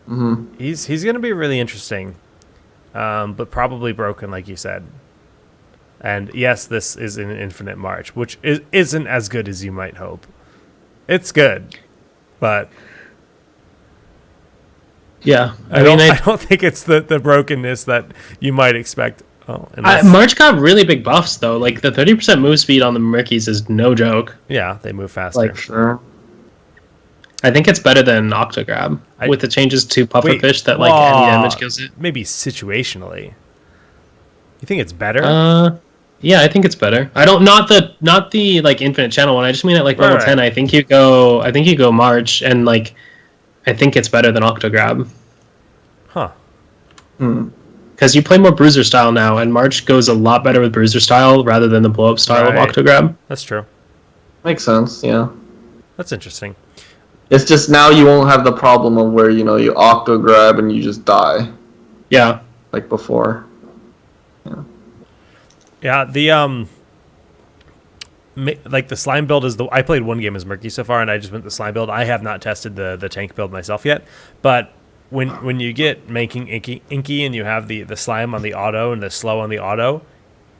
Mm-hmm. He's going to be really interesting, but probably broken, like you said. And yes, this is an infinite march, which isn't as good as you might hope. It's good, but yeah, I don't think it's the brokenness that you might expect. Oh, March got really big buffs though. Like the 30% move speed on the Murkies is no joke. Yeah, they move faster. Like, sure. I think it's better than Octograb with the changes to Pufferfish that like any damage kills it. Maybe situationally. You think it's better? Yeah, I think it's better. I don't not the like infinite channel one. I just mean at like level 10. I think you go March and like I think it's better than Octograb. Huh. Because you play more Bruiser style now, and March goes a lot better with Bruiser style rather than the blow up style of Octograb. That's true. Makes sense, yeah. That's interesting. It's just now you won't have the problem of where, you Octograb and you just die. Yeah. Like before. Yeah, the like the slime build is I played one game as Murky so far, and I just went the slime build. I have not tested the tank build myself yet, but when you get making inky and you have the slime on the auto and the slow on the auto,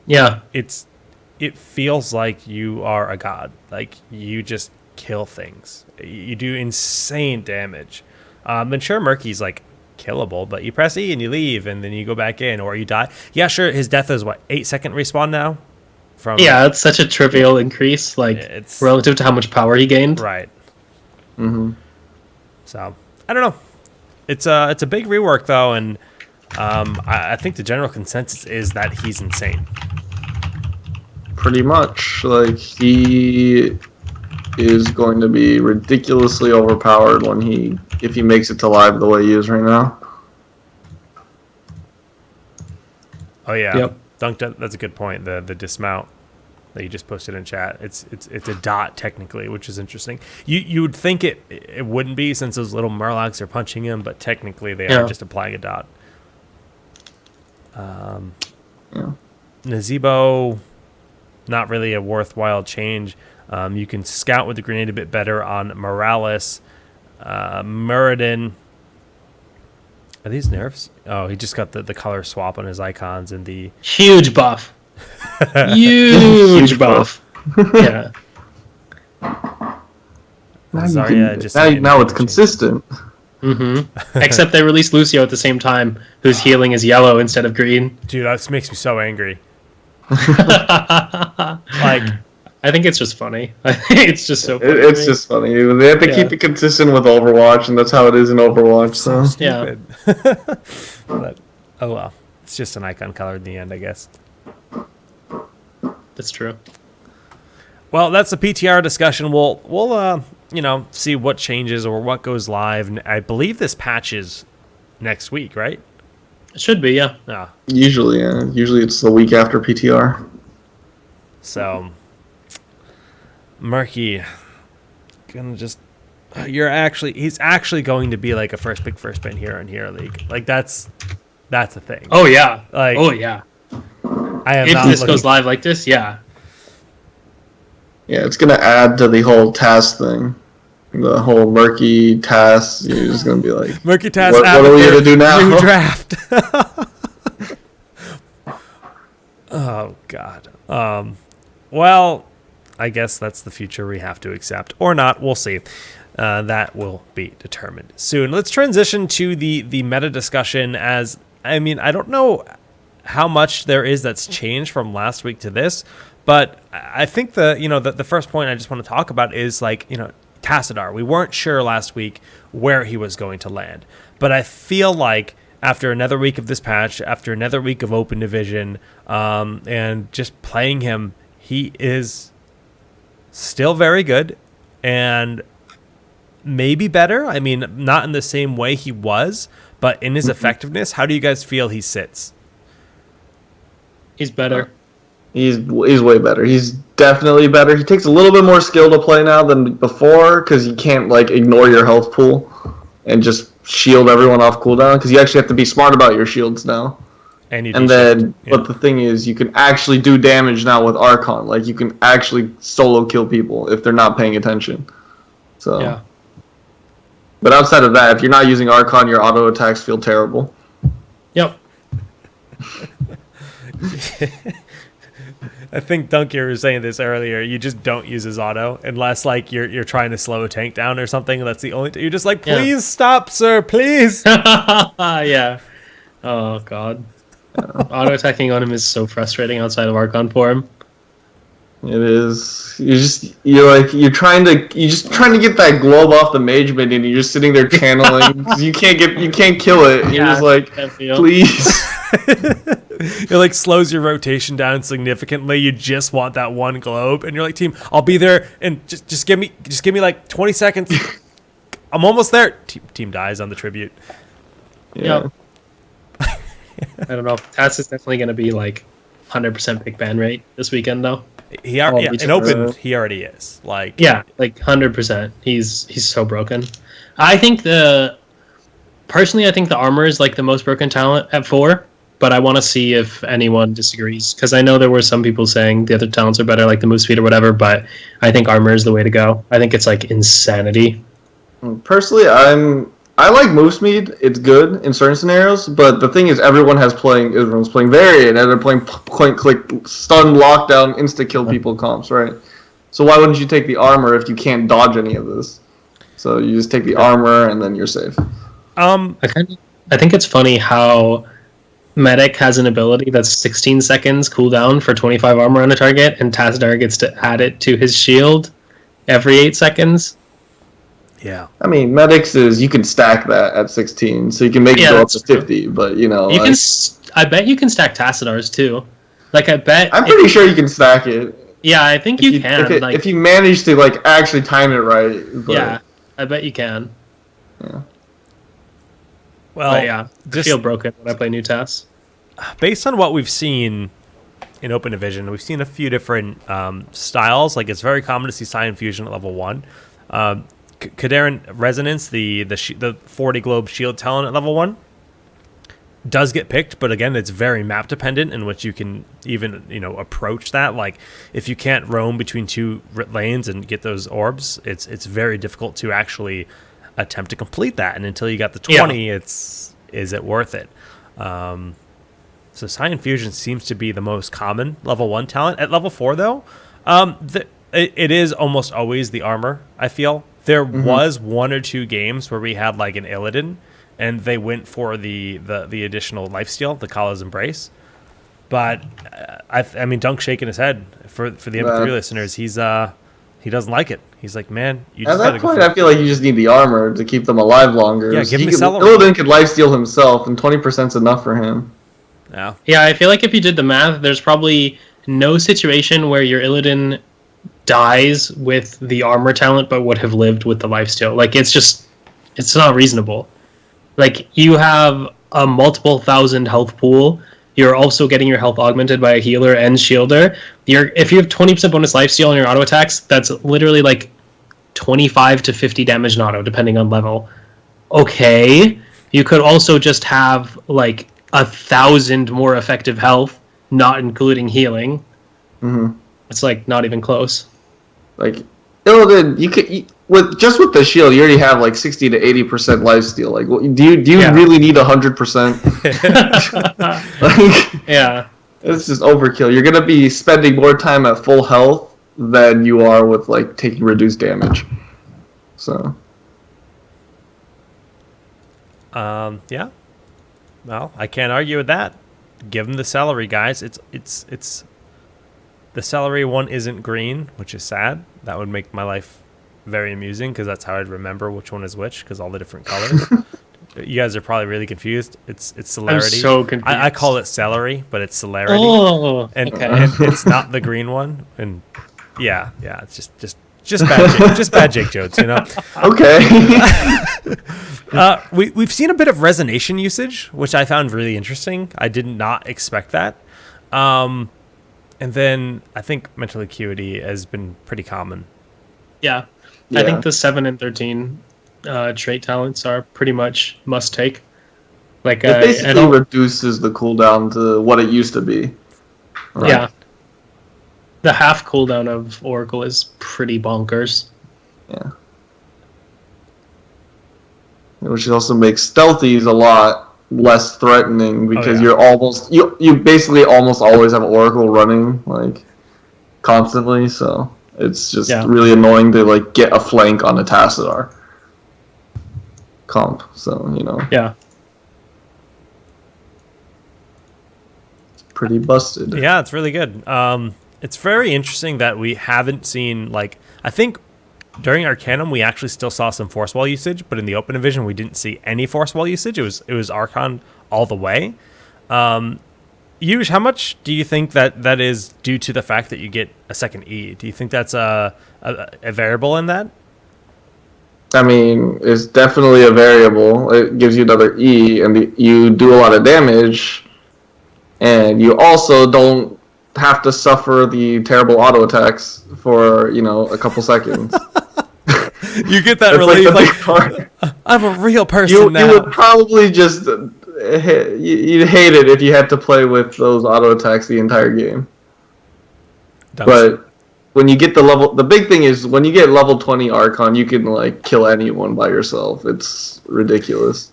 yeah, it feels like you are a god. Like you just kill things. You do insane damage. And sure, Murky's like killable, but you press E and you leave, and then you go back in, or you die. Yeah, sure. His death is 8-second respawn now. It's such a trivial increase, like it's relative to how much power he gained. Right. Mm-hmm. So I don't know. It's a big rework though, and I think the general consensus is that he's insane. Pretty much, like he is going to be ridiculously overpowered if he makes it to live the way he is right now. Oh yeah. Yep. Dunked. That's a good point. The dismount that you just posted in chat. It's a dot technically, which is interesting. You would think it wouldn't be since those little Murlocs are punching him, but technically they are just applying a dot. Nazebo, not really a worthwhile change. You can scout with the grenade a bit better on Morales. Muradin. Are these nerfs? Oh, he just got the color swap on his icons and the huge buff. Huge buff. Yeah. Now it's consistent. Mm-hmm. Except they released Lucio at the same time, whose healing is yellow instead of green. Dude, that makes me so angry. I think it's just funny. It's just so funny. It's just funny. They have to keep it consistent with Overwatch, and that's how it is in Overwatch. So stupid. But, oh well. It's just an icon color in the end, I guess. That's true. Well, that's the PTR discussion. We'll see what changes or what goes live. And I believe this patch is next week, right? It should be, yeah. Usually, yeah. Usually it's the week after PTR. So Murky gonna just he's actually going to be like a first pin hero in Hero League. Like that's a thing. Oh yeah. Like if this goes live like this, yeah. Yeah, it's gonna add to the whole task thing. The whole Murky task. You're just gonna be like Murky task. What are we gonna do now? New draft. Oh God. Well, I guess that's the future we have to accept. Or not, we'll see. That will be determined soon. Let's transition to the meta discussion. I don't know how much there is that's changed from last week to this, but I think the first point I just want to talk about is Tassadar. We weren't sure last week where he was going to land, but I feel like after another week of this patch, after another week of open division, and just playing him, he is still very good and maybe better. I mean, not in the same way he was, but in his effectiveness. How do you guys feel he sits? He's better. He's way better. He's definitely better. He takes a little bit more skill to play now than before because you can't ignore your health pool and just shield everyone off cooldown because you actually have to be smart about your shields now. But the thing is, you can actually do damage now with Archon. Like you can actually solo kill people if they're not paying attention. So. Yeah. But outside of that, if you're not using Archon, your auto attacks feel terrible. Yep. I think Dunker was saying this earlier. You just don't use his auto unless you're trying to slow a tank down or something. That's the only. You're just please stop, sir, please. Yeah. Oh God. Auto attacking on him is so frustrating outside of Archon for him. It is. You're trying to get that globe off the mage minion. And you're just sitting there channeling. You can't kill it. You're just please. It slows your rotation down significantly. You just want that one globe, and you're like, team, I'll be there, and just give me 20 seconds. I'm almost there. Team dies on the tribute. Yeah. I don't know. Tass is definitely going to be 100% pick ban rate this weekend though. In open, he already is. 100%. He's so broken. I think personally, I think the armor is the most broken talent at 4. But I want to see if anyone disagrees because I know there were some people saying the other talents are better, like the move speed or whatever. But I think armor is the way to go. I think it's insanity. Personally, I like move speed. It's good in certain scenarios. But the thing is, everyone's playing Varian, and they're playing point click, stun, lockdown, insta kill people comps, right? So why wouldn't you take the armor if you can't dodge any of this? So you just take the armor and then you're safe. I think it's funny how Medic has an ability that's 16 seconds cooldown for 25 armor on a target, and Tassadar gets to add it to his shield every 8 seconds. Yeah. I mean, Medics you can stack that at 16, so you can make it go up to 50, but I bet you can stack Tassadar's too. I'm pretty sure you can stack it. Yeah, I think you can. If you manage to actually time it right. But, yeah, I bet you can. Yeah. Well, I feel broken when I play new tasks. Based on what we've seen in Open Division, we've seen a few different styles. It's very common to see Cyan Fusion at level 1. Kadarin Resonance, the 40 globe shield talent at level 1, does get picked, but again, it's very map dependent in which you can even approach that. If you can't roam between 2 lanes and get those orbs, it's very difficult to actually attempt to complete that, and until you got the 20, is it worth it? So Cyan Fusion seems to be the most common level 1 talent. At level 4 though, it is almost always the armor. I feel there was 1 or 2 games where we had an Illidan and they went for the additional lifesteal, the Kala's Embrace, but I mean Dunk's shaking his head for the MP3 listeners. He doesn't like it. He's like, man, you just at that point, I feel like you just need the armor to keep them alive longer. Yeah, give me Illidan could lifesteal himself, and 20% is enough for him. Yeah. Yeah, I feel like if you did the math, there's probably no situation where your Illidan dies with the armor talent, but would have lived with the lifesteal. It's not reasonable. You have a multiple thousand health pool. You're also getting your health augmented by a healer and shielder. If you have 20% bonus lifesteal on your auto attacks, that's literally 25 to 50 damage in auto, depending on level. Okay, you could also just have 1,000 more effective health, not including healing. Mm-hmm. It's not even close. Illidan, you could with the shield, you already have 60 to 80% lifesteal. Do you really need 100%? Yeah, it's just overkill. You're gonna be spending more time at full health than you are with like taking reduced damage. So. Yeah. Well, I can't argue with that. Give them the celery, guys. It's the celery one isn't green, which is sad. That would make my life very amusing because that's how I'd remember which one is which because all the different colors. You guys are probably really confused. It's celerity. I'm so confused. I call it celery, but it's celerity. Oh, and okay. it's not the green one. And yeah, it's just bad Jake jokes, you know. Okay. We've seen a bit of resonation usage, which I found really interesting. I did not expect that. And then I think mental acuity has been pretty common. Yeah. I think the 7 and 13 trait talents are pretty much must take. Like it basically reduces the cooldown to what it used to be. Right? Yeah. The half cooldown of Oracle is pretty bonkers. Yeah. Which also makes stealthies a lot less threatening because you're almost you basically almost always have Oracle running like constantly, so it's just really annoying to like get a flank on a Tassadar comp. So, you know. Yeah. It's pretty busted. Yeah, it's really good. It's very interesting that we haven't seen, like, I think during Arcanum we actually still saw some Force Wall usage, but in the Open Division we didn't see any Force Wall usage. It was Archon all the way. Yuuj, how much do you think that is due to the fact that you get a second E? Do you think that's a variable in that? I mean, it's definitely a variable. It gives you another E, and you do a lot of damage, and you also don't have to suffer the terrible auto attacks for, you know, a couple seconds. You get that relief, like I'm a real person now. You would probably just you'd hate it if you had to play with those auto attacks the entire game. But when you get the big thing is when you get level 20 Archon, you can like kill anyone by yourself. It's ridiculous.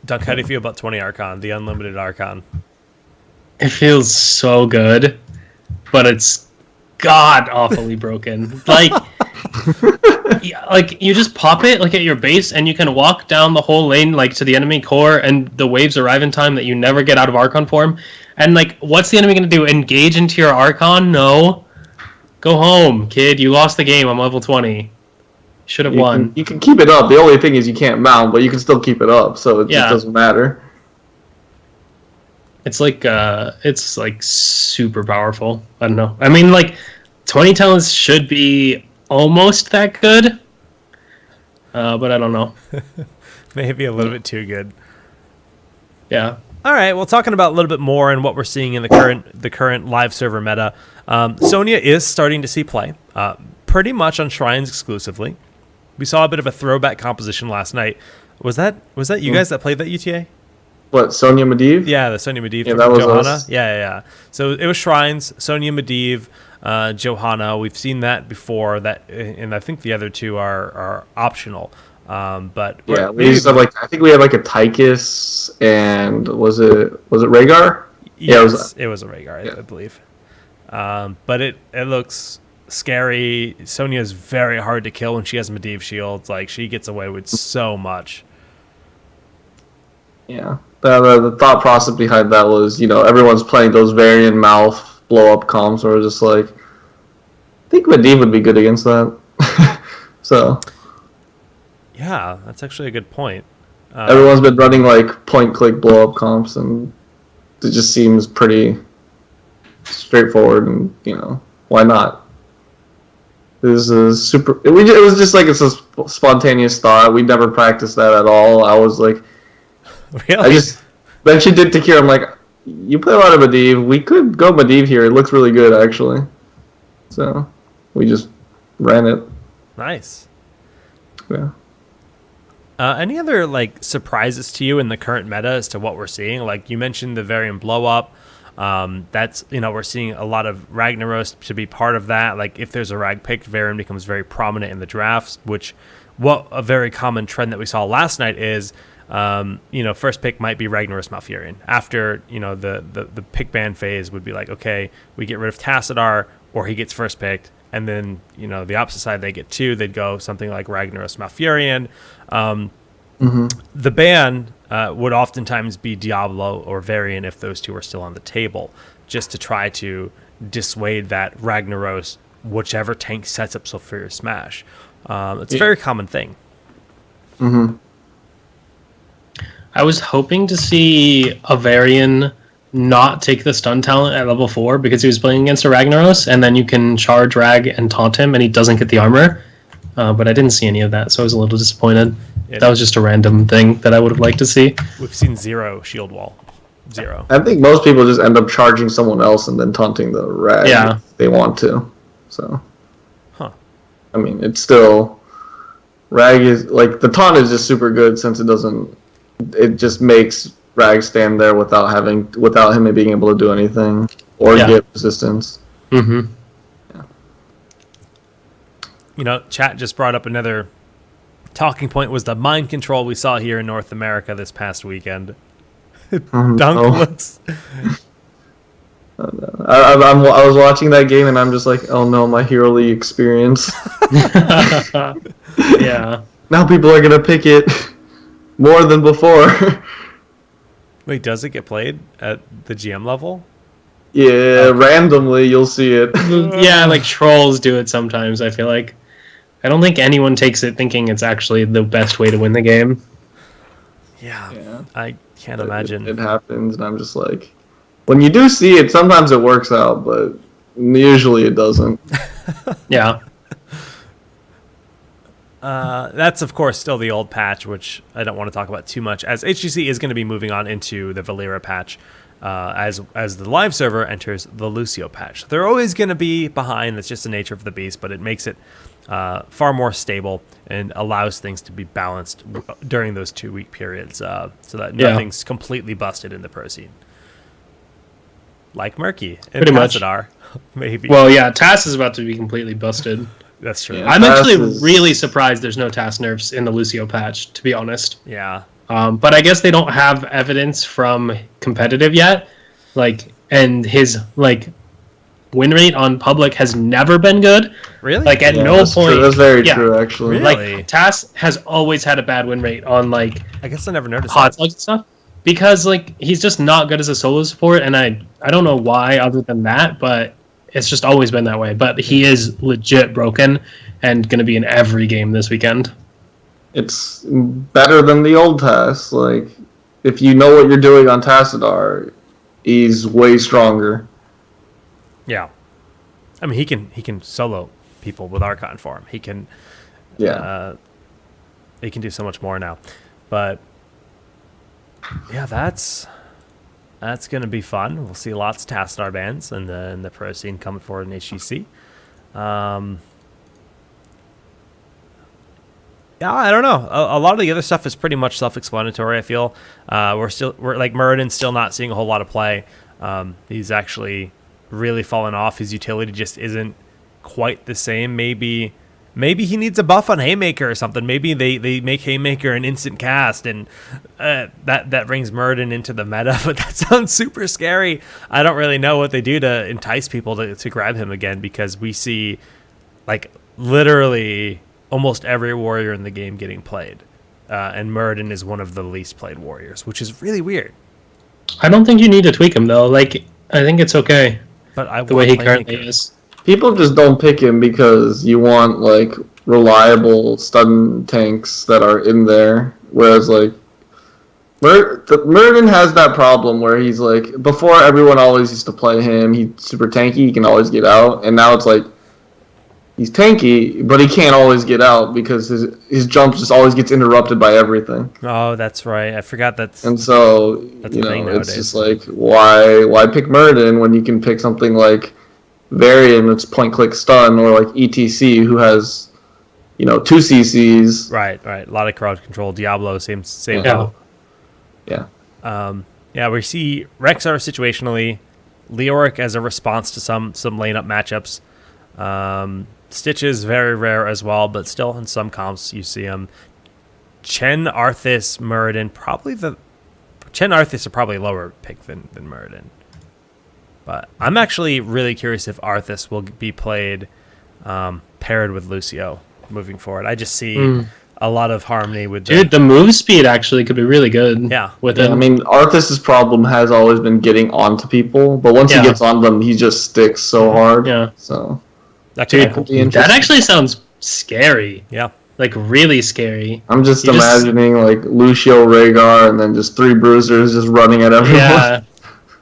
Duck, how do you feel about 20 Archon, the unlimited Archon? It feels so good, but it's god awfully broken. Like, like you just pop it like at your base, and you can walk down the whole lane like to the enemy core, and the waves arrive in time that you never get out of Archon form. And like, what's the enemy gonna do? Engage into your Archon? No. Go home, kid. You lost the game. I'm level 20. Should have won. You can keep it up. The only thing is you can't mount, but you can still keep it up, so it just doesn't matter. It's like super powerful. I don't know. I mean, like 20 talents should be almost that good, but I don't know. Maybe a little bit too good. Yeah. All right. Well, talking about a little bit more and what we're seeing in the current live server meta, Sonya is starting to see play, pretty much on Shrines exclusively. We saw a bit of a throwback composition last night. Was that you guys that played that UTA? What, Sonya Medivh? Yeah, the Sonya Medivh from that was Johanna. Us. Yeah. So it was Shrines, Sonya Medivh, Johanna. We've seen that before. And I think the other two are optional. But yeah, we used to have I think we had like a Tychus and was it Rhaegar? Yes, it was a Rhaegar, I believe. But it looks scary. Sonya is very hard to kill when she has Medivh shields. Like, she gets away with so much. Yeah. The thought process behind that was, you know, everyone's playing those Varian mouth blow up comps, or just like, I think Medivh would be good against that. So. Yeah, that's actually a good point. Everyone's been running like point click blow up comps, and it just seems pretty straightforward, and you know, why not? This is super. It was just like it's a spontaneous thought. We never practiced that at all. I was like. Really? Then she did Takir. I'm like, you play a lot of Medivh. We could go Medivh here. It looks really good, actually. So, we just ran it. Nice. Yeah. Any other like surprises to you in the current meta as to what we're seeing? Like you mentioned the Varian blow up. That's, you know, we're seeing a lot of Ragnaros to be part of that. Like if there's a rag pick, Varian becomes very prominent in the drafts, which what a very common trend that we saw last night is, first pick might be Ragnaros Malfurion. After, the pick ban phase would be like, okay, we get rid of Tassadar or he gets first picked. And then, the opposite side, they get 2. They'd go something like Ragnaros Malfurion. The ban would oftentimes be Diablo or Varian if those 2 are still on the table, just to try to dissuade that Ragnaros, whichever tank sets up Sulfurious Smash. It's a very common thing. I was hoping to see a Varian not take the stun talent at level 4 because he was playing against a Ragnaros, and then you can charge Rag and taunt him and he doesn't get the armor. But I didn't see any of that, so I was a little disappointed. That was just a random thing that I would have liked to see. We've seen 0 shield wall. 0. I think most people just end up charging someone else and then taunting the Rag if they want to. So, I mean, it's still... Rag is... Like, the taunt is just super good since it doesn't... It just makes Rag stand there without him being able to do anything or get resistance. Chat just brought up another talking point was the mind control we saw here in North America this past weekend. Dunklets. I was watching that game and I'm just like, oh no, my Hero League experience. Yeah. Now people are gonna pick it more than before. Wait, does it get played at the GM level? Yeah, randomly you'll see it. Yeah, like trolls do it sometimes, I feel like. I don't think anyone takes it thinking it's actually the best way to win the game. Yeah. I can't imagine. It happens, and I'm just like... When you do see it, sometimes it works out, but usually it doesn't. Yeah. That's, of course, still the old patch, which I don't want to talk about too much, as HGC is going to be moving on into the Valeera patch as the live server enters the Lucio patch. They're always going to be behind. That's just the nature of the beast, but it makes it far more stable and allows things to be balanced during those 2-week periods so that nothing's completely busted in the pro scene. Like Murky and Tassadar, maybe. Well, yeah, Tass is about to be completely busted. That's true. Yeah, I'm actually really surprised there's no Tass nerfs in the Lucio patch, to be honest. Yeah. But I guess they don't have evidence from competitive yet. And his win rate on public has never been good. Really? At no point. That's very true, actually. Really? Tass has always had a bad win rate on I guess I never noticed hot that. and stuff. Because he's just not good as a solo support, and I don't know why other than that, but it's just always been that way. But he is legit broken and going to be in every game this weekend. It's better than the old Tass. If you know what you're doing on Tassadar, he's way stronger. Yeah. I mean, he can solo people with Archon for him. He can he can do so much more now. But yeah, that's going to be fun. We'll see lots of Tassadar bans in the pro scene coming forward in HGC. Yeah, I don't know. A lot of the other stuff is pretty much self-explanatory, I feel. We're like Muradin's still not seeing a whole lot of play. He's actually really fallen off. His utility just isn't quite the same. Maybe he needs a buff on Haymaker or something. Maybe they make Haymaker an instant cast, and that brings Muradin into the meta, but that sounds super scary. I don't really know what they do to entice people to grab him again, because we see literally almost every warrior in the game getting played. And Muradin is one of the least played warriors, which is really weird. I don't think you need to tweak him, though. I think it's okay. But the way he currently is. People just don't pick him because you want reliable stun tanks that are in there. Whereas Muradin has that problem where he's before everyone always used to play him. He's super tanky. He can always get out, and now it's he's tanky, but he can't always get out because his jump just always gets interrupted by everything. Oh, that's right. I forgot that's... And so, that's a thing nowadays. It's just why pick Muradin when you can pick something like Varian, that's point-click stun, or ETC, who has, 2 CCs. Right. A lot of crowd control. Diablo, same. Yeah. We see Rexar situationally, Leoric as a response to some lane-up matchups. Stitch is very rare as well, but still in some comps you see him. Chen, Arthas, Muradin, Chen, Arthas are probably lower pick than Muradin. But I'm actually really curious if Arthas will be played paired with Lucio moving forward. I just see a lot of harmony with the move speed actually could be really good. Yeah. With him. I mean, Arthas's problem has always been getting onto people, but once he gets on them, he just sticks so hard. Yeah. So that actually sounds scary. Yeah. Like really scary. I'm just imagining like Lucio, Rhaegar, and then just 3 bruisers just running at everyone. Yeah.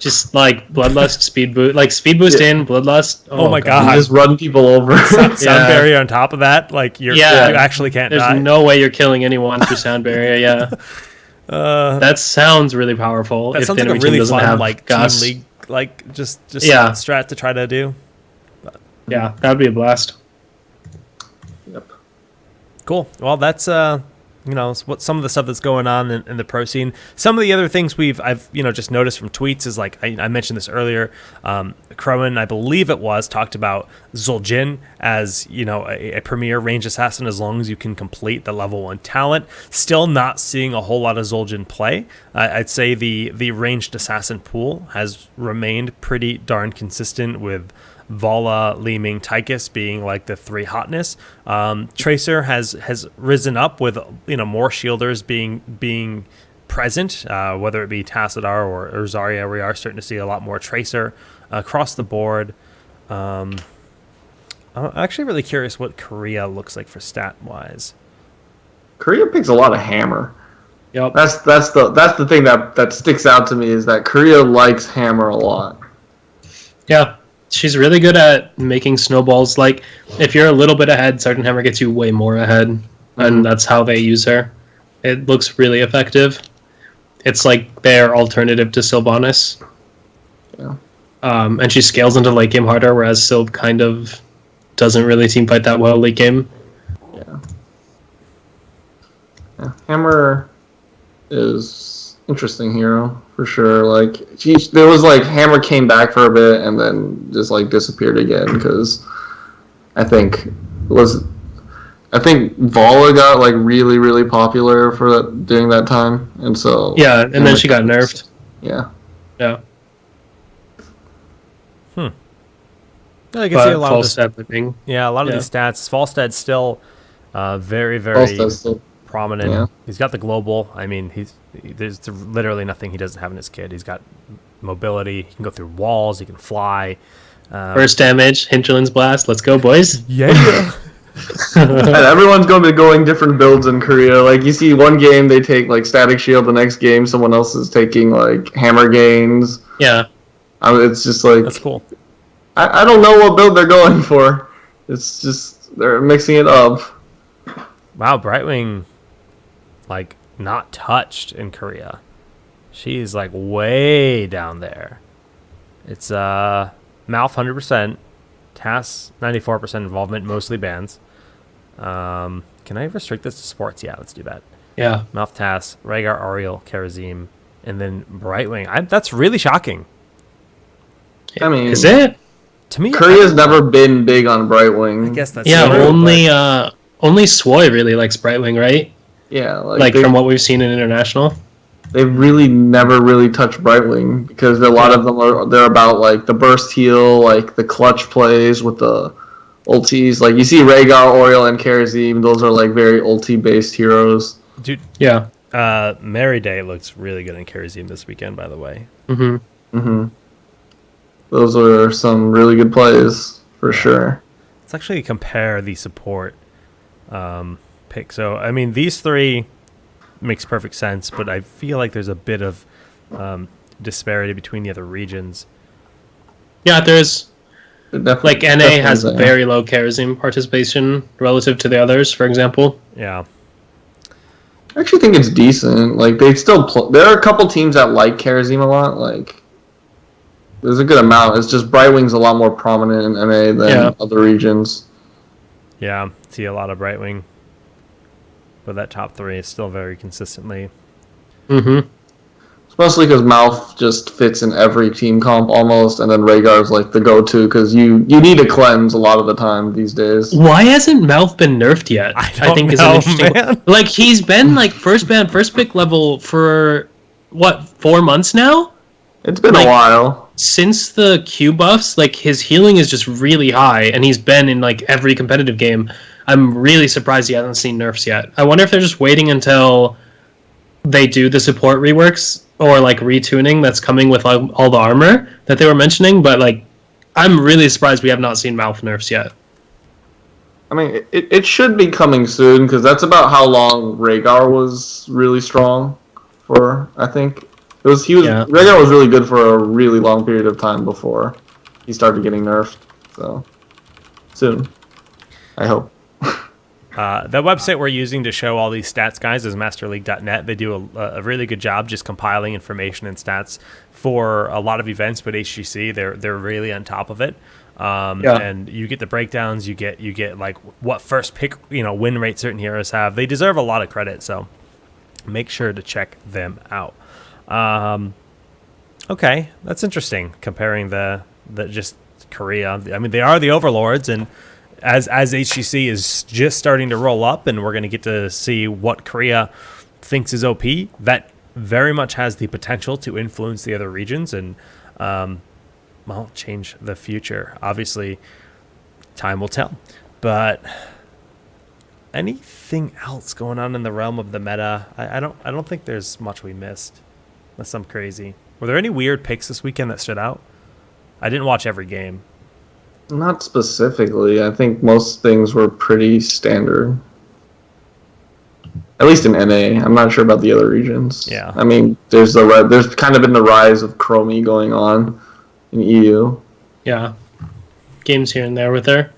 Just like Bloodlust, Speed Boost, like Speed Boost in, Bloodlust. Oh my god. You just run people over. Sound barrier on top of that, like you actually can't die. There's no way you're killing anyone through sound barrier, yeah. That sounds really powerful. That sounds like a really fun like team league, like just strat to try to do. But, yeah, that would be a blast. Yep. Cool. Well, that's what some of the stuff that's going on in the pro scene. Some of the other things I've just noticed from tweets is like I mentioned this earlier. Crowan, I believe it was, talked about Zul'jin as a premier range assassin as long as you can complete the level 1 talent. Still not seeing a whole lot of Zul'jin play. I'd say the ranged assassin pool has remained pretty darn consistent with Vala, Li-Ming, Tychus being like the 3 hotness. Tracer has risen up with more shielders being present, whether it be Tassadar or Zarya. We are starting to see a lot more Tracer across the board. I'm actually really curious what Korea looks like for stat wise. Korea picks a lot of hammer. Yep. That's the thing that sticks out to me is that Korea likes hammer a lot. Yeah. She's really good at making snowballs. Like, if you're a little bit ahead, Sergeant Hammer gets you way more ahead. And that's how they use her. It looks really effective. It's like their alternative to Sylvanas. Yeah. And she scales into late game harder, whereas Sylv kind of doesn't really teamfight that well late game. Yeah. Hammer is interesting hero for sure. Like there was like Hammer came back for a bit and then just like disappeared again because I think Vala got like really really popular during that time, and so and then she got nerfed. Yeah. I can see a lot of stat living. Yeah, a lot of these stats. Falstad's still very very prominent. Yeah. He's got the global. I mean, there's literally nothing he doesn't have in his kit. He's got mobility. He can go through walls. He can fly. First damage, Hinterland's blast. Let's go, boys. Yeah. And everyone's going to be going different builds in Korea. Like you see, one game they take like static shield. The next game, someone else is taking like hammer gains. Yeah. It's just like that's cool. I don't know what build they're going for. It's just they're mixing it up. Wow, Brightwing. Like not touched in Korea. She's like way down there. It's Malf 100%, TAS 94% involvement, mostly bans. Can I restrict this to sports? Yeah, let's do that. Yeah. Malf, TAS, Rhaegar, Ariel, Karazim, and then Brightwing. That's really shocking. I mean, is it? To me, Korea's never been big on Brightwing. I guess that's true, only Swoy really likes Brightwing, right? Yeah, like from what we've seen in international. They've really never really touched Brightwing because a lot of them they're about like the burst heal, like the clutch plays with the ultis. Like you see Rhaegar, Oriel, and Karazim, those are like very ulti based heroes. Dude, yeah. Mary Day looks really good in Karazim this weekend, by the way. Those are some really good plays for sure. Let's actually compare the support pick. So, I mean, these 3 makes perfect sense, but I feel like there's a bit of disparity between the other regions. Yeah, there's like NA has very low Karazim participation relative to the others, for example. Yeah. I actually think it's decent. Like they still there are a couple teams that like Karazim a lot. Like there's a good amount. It's just Brightwing's a lot more prominent in NA than other regions. Yeah, see a lot of Brightwing. But that top 3 is still very consistently. Mostly because Mouth just fits in every team comp almost, and then Rhaegar's like the go-to because you need a cleanse a lot of the time these days. Why hasn't Mouth been nerfed yet? I think is know, an interesting. man. Like he's been like first ban, first pick level for what 4 months now? It's been a while. Since the Q buffs, like his healing is just really high, and he's been in like every competitive game. I'm really surprised he hasn't seen nerfs yet. I wonder if they're just waiting until they do the support reworks or like retuning that's coming with all the armor that they were mentioning. But like, I'm really surprised we have not seen Mouth nerfs yet. I mean, it should be coming soon because that's about how long Rhaegar was really strong for. I think Rhaegar was really good for a really long period of time before he started getting nerfed. So soon, I hope. The website we're using to show all these stats, guys, is masterleague.net. They do a really good job just compiling information and stats for a lot of events, but HGC, they're really on top of it. And you get the breakdowns, you get like what first pick, win rate certain heroes have. They deserve a lot of credit, so make sure to check them out. Okay, that's interesting, comparing the just Korea. I mean, they are the overlords, and as HGC is just starting to roll up, and we're going to get to see what Korea thinks is OP, that very much has the potential to influence the other regions and, change the future. Obviously, time will tell. But anything else going on in the realm of the meta? I don't think there's much we missed, unless I'm crazy. Were there any weird picks this weekend that stood out? I didn't watch every game. Not specifically. I think most things were pretty standard. At least in NA. I'm not sure about the other regions. Yeah. I mean, there's kind of been the rise of Chromie going on in EU. Yeah. Games here and there with her.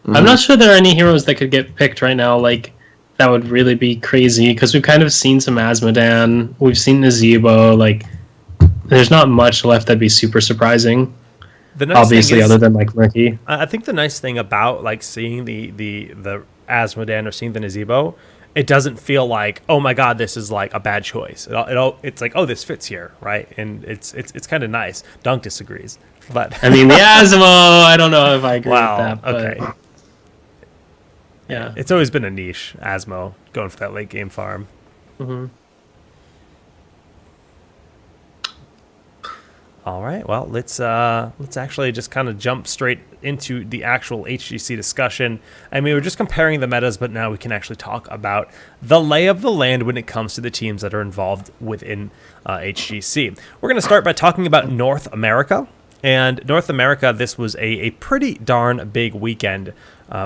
I'm not sure there are any heroes that could get picked right now, like, that would really be crazy, because we've kind of seen some Asmodan, we've seen Nazebo, like, there's not much left that'd be super surprising. Obviously, other than like Murky. I think the nice thing about like seeing the Asmodan or seeing the Nazebo, it doesn't feel like, oh my god, this is like a bad choice. It's like, oh, this fits here, right? And it's kind of nice. Dunk disagrees, but I mean the Asmo, I don't know if I agree with that. But okay. Yeah, it's always been a niche, Asmo, going for that late game farm. Mm-hmm. All right, well, let's actually just kind of jump straight into the actual HGC discussion. I mean, we're just comparing the metas, but now we can actually talk about the lay of the land when it comes to the teams that are involved within HGC. We're going to start by talking about North America. And North America, this was a pretty darn big weekend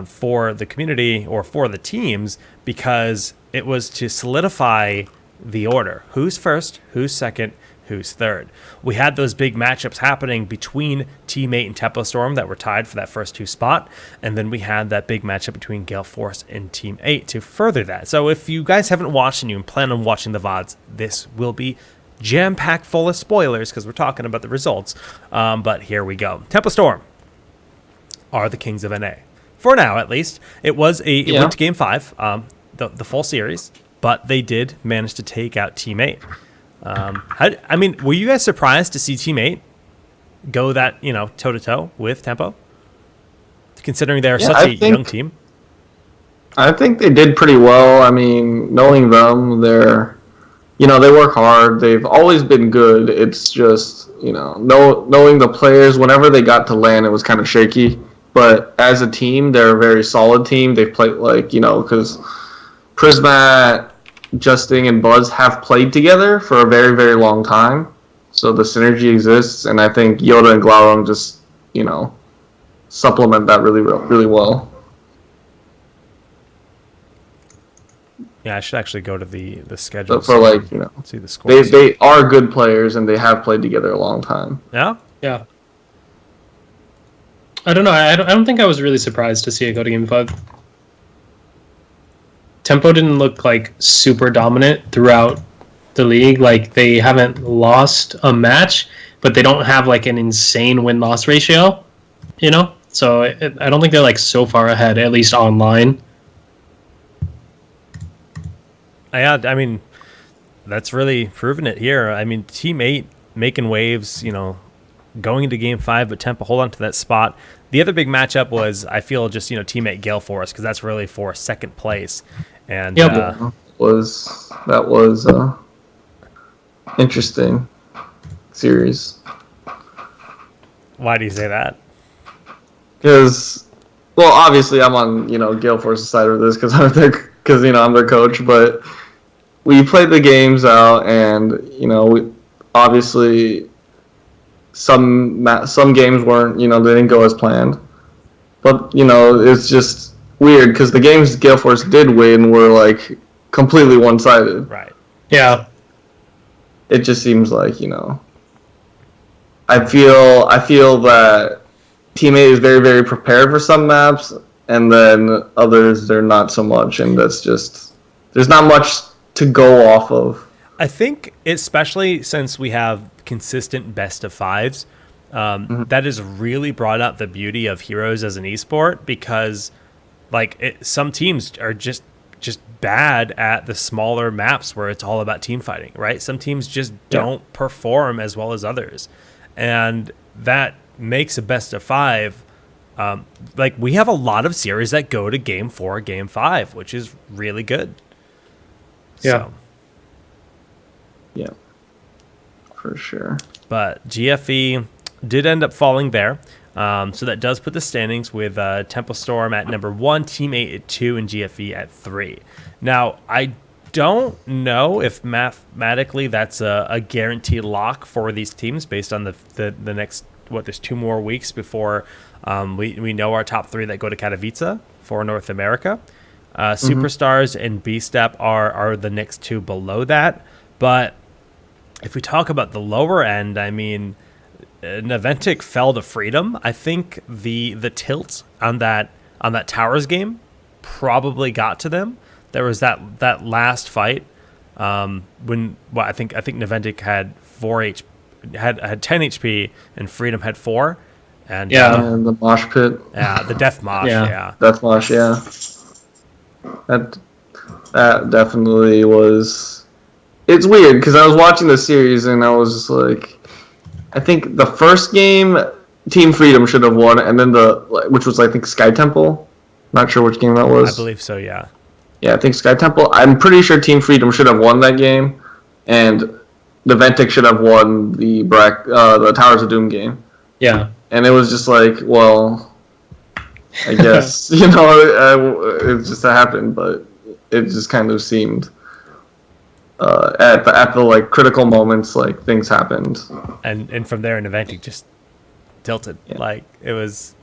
for the community or for the teams, because it was to solidify the order. Who's first, who's second, who's third. We had those big matchups happening between Team 8 and Tempo Storm that were tied for that first 2 spot, and then we had that big matchup between Gale Force and Team 8 to further that. So if you guys haven't watched and you plan on watching the VODs, this will be jam-packed full of spoilers because we're talking about the results, but here we go. Tempo Storm are the kings of NA. For now, at least. It went to Game 5, the full series, but they did manage to take out Team 8. I mean, were you guys surprised to see Team 8 go that, toe-to-toe with Tempo? Considering they're such a young team. I think they did pretty well. I mean, knowing them, they work hard. They've always been good. It's just, knowing the players, whenever they got to LAN, it was kind of shaky. But as a team, they're a very solid team. They've played, because Prismat, Justing, and Buzz have played together for a very, very long time. So the synergy exists, and I think Yoda and Glaurung just, supplement that really, really well. Yeah, I should actually go to the schedule. So see the scores. They are good players, and they have played together a long time. Yeah? Yeah. I don't know. I don't think I was really surprised to see it go to Game 5. Tempo didn't look like super dominant throughout the league. Like, they haven't lost a match, but they don't have like an insane win-loss ratio, So I don't think they're like so far ahead, at least online. Yeah, I mean, that's really proven it here. I mean, Team 8 making waves, going into Game 5, but Tempa hold on to that spot. The other big matchup was, I feel, just, Team 8 Gale Force, because that's really for second place. And that was interesting series. Why do you say that? Because, well, obviously I'm on, Gale Force's side of this because I'm their coach, but we played the games out, and we obviously some games weren't, they didn't go as planned, but it's just weird because the games Gale Force did win were like completely one-sided. Right. Yeah. It just seems like I feel that Team 8 is very, very prepared for some maps, and then others they're not so much, and that's just there's not much to go off of. I think, especially since we have consistent best of fives, that has really brought out the beauty of Heroes as an esport, because some teams are just bad at the smaller maps where it's all about team fighting, right? Some teams just don't perform as well as others, and that makes a best of five. We have a lot of series that go to Game 4, Game 5, which is really good. Yeah. So. Yeah, for sure. But GFE did end up falling there. So that does put the standings with Temple Storm at number 1, Team 8 at 2, and GFE at 3. Now, I don't know if mathematically that's a guaranteed lock for these teams based on the next, there's 2 more weeks before we know our top 3 that go to Katowice for North America. Superstars and B-Step are the next 2 below that. But if we talk about the lower end, I mean, Naventic fell to Freedom. I think the tilt on that Towers game probably got to them. There was that last fight when I think Naventic had 10 HP and Freedom had 4. And and the mosh pit. Yeah, the death mosh. Yeah. Death mosh. Yeah. That definitely was. It's weird because I was watching the series and I was just like, I think the first game Team Freedom should have won, and then which was I think Sky Temple. Not sure which game that was. I believe so. Yeah. Yeah, I think Sky Temple. I'm pretty sure Team Freedom should have won that game, and the Ventic should have won the Towers of Doom game. Yeah. And it was just like, well, I guess it just happened, but it just kind of seemed at the critical moments things happened. And from there, Naventic just tilted. Yeah. It was,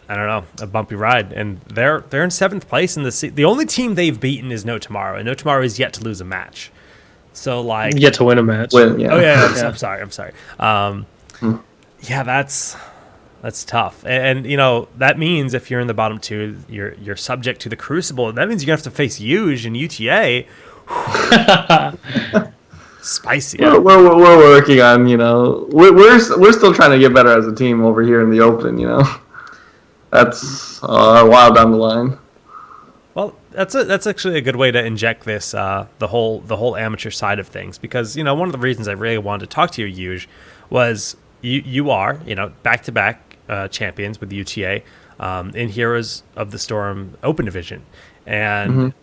I don't know, a bumpy ride, and they're in 7th place in the only team they've beaten is No Tomorrow, and No Tomorrow is yet to lose a match. So yet to win a match. I'm sorry. Yeah, that's tough, and that means if you're in the bottom 2, you're subject to the Crucible. That means you're gonna have to face Yuuj and UTA. Spicy. We're working on we're still trying to get better as a team over here in the open. That's a while down the line. Well, that's actually a good way to inject this the whole amateur side of things, because one of the reasons I really wanted to talk to you, Yuuj, was you are back-to-back champions with UTA in Heroes of the Storm Open Division, and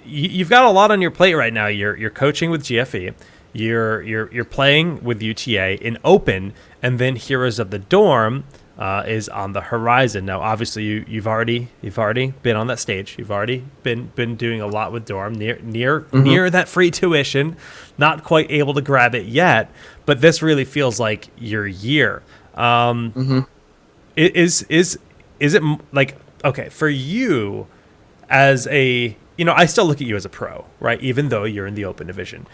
you've got a lot on your plate right now. You're coaching with GFE, you're playing with UTA in Open, and then Heroes of the Dorm is on the horizon. Now, obviously, you've already been on that stage. You've already been doing a lot with Dorm near that free tuition. Not quite able to grab it yet, but this really feels like your year. Is it okay for you as a I still look at you as a pro, right? Even though you're in the Open Division.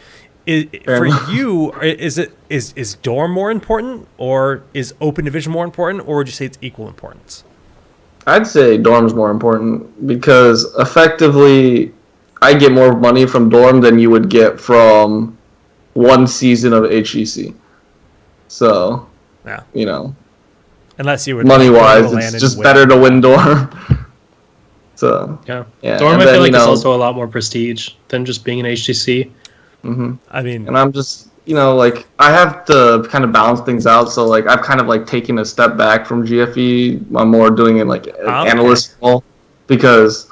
For you, is Dorm more important, or is Open Division more important, or would you say it's equal importance? I'd say Dorm's more important because effectively I get more money from Dorm than you would get from one season of HGC. So, unless you would money-wise, it's just better to win Dorm. So yeah. Dorm, I feel like, is also a lot more prestige than just being an HGC. Mm-hmm. I mean, and I'm just, like, I have to kind of balance things out. So, like, I've kind of, like, taken a step back from GFE. I'm more doing it, like, analyst role, because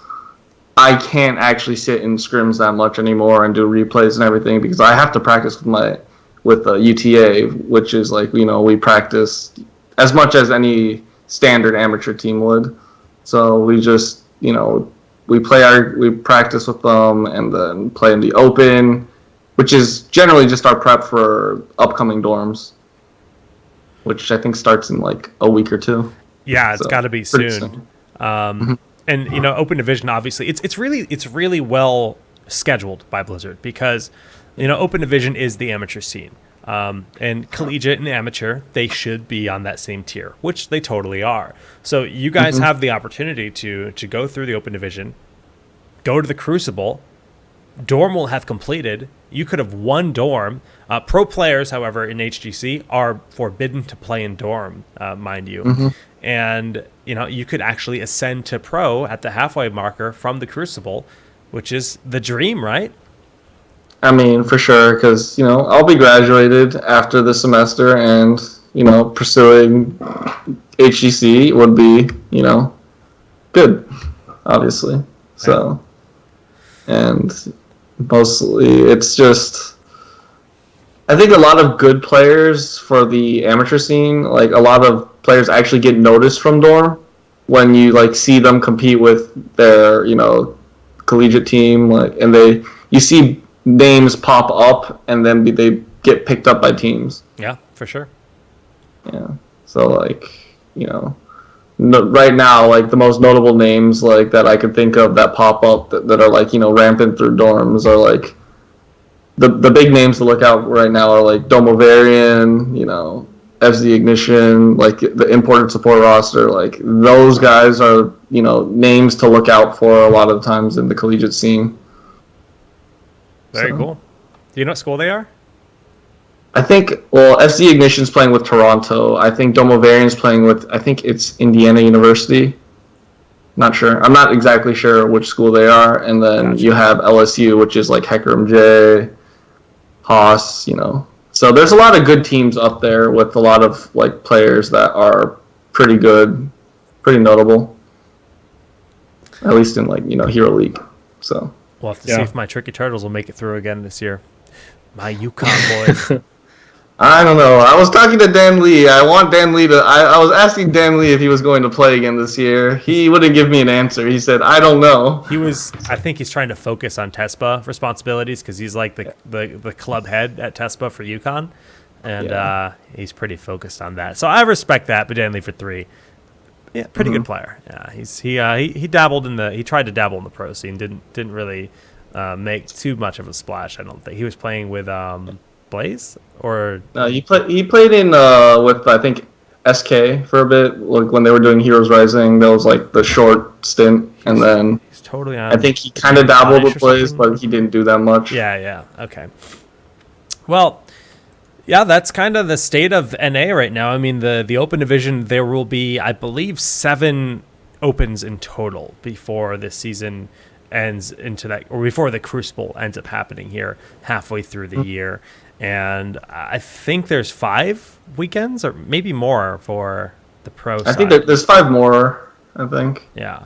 I can't actually sit in scrims that much anymore and do replays and everything, because I have to practice with UTA, which is, like, we practice as much as any standard amateur team would. So we just, we practice with them and then play in the open, which is generally just our prep for upcoming dorms, which I think starts in like a week or two. Yeah, it's got to be soon. And Open Division, obviously, it's really well scheduled by Blizzard, because Open Division is the amateur scene, and collegiate and amateur, they should be on that same tier, which they totally are. So you guys have the opportunity to go through the Open Division, go to the Crucible. Dorm will have completed. You could have won Dorm. Pro players, however, in HGC are forbidden to play in Dorm, mind you. And, you could actually ascend to Pro at the halfway marker from the Crucible, which is the dream, right? I mean, for sure, because, I'll be graduated after the semester, and, pursuing HGC would be, good, obviously. So, and mostly it's just, I think a lot of good players for the amateur scene, like a lot of players actually get noticed from Dorm when you like see them compete with their collegiate team, like, and you see names pop up and then they get picked up by teams. Yeah, for sure. Yeah, so like right now, like the most notable names like that I could think of that pop up that are like rampant through dorms are like the big names to look out right now are like Varian, FZ Ignition, like the imported support roster. Like those guys are names to look out for a lot of times in the collegiate scene. Very cool. Do you know what school they are? I think, FC Ignition's playing with Toronto. I think Varian's playing with, I think it's Indiana University. Not sure. I'm not exactly sure which school they are. And then you have LSU, which is like Heckram J, Haas, So there's a lot of good teams up there with a lot of like players that are pretty good, pretty notable. At least in like, Hero League. So we'll have to see if my Tricky Turtles will make it through again this year. My UConn boys. I don't know. I was talking to Dan Lee. I want Dan Lee to... I was asking Dan Lee if he was going to play again this year. He wouldn't give me an answer. He said, I don't know. I think he's trying to focus on TESPA responsibilities, because he's like the club head at TESPA for UConn. And he's pretty focused on that. So I respect that, but Dan Lee for 3. Yeah, pretty good player. Yeah, he dabbled in he tried to dabble in the pro scene. Didn't really make too much of a splash, I don't think. He was playing with... Blaze or he played in with I think SK for a bit, like when they were doing Heroes Rising. That was like the short stint, and then he's totally on. I think he kind of dabbled with Blaze, but he didn't do that much. Yeah, okay. Well, yeah, that's kind of the state of NA right now. I mean, the Open Division, there will be, I believe, 7 opens in total before the season ends or before the Crucible ends up happening here halfway through the year. And I think there's 5 weekends or maybe more for the pro side. I think there's 5 more, I think. Yeah.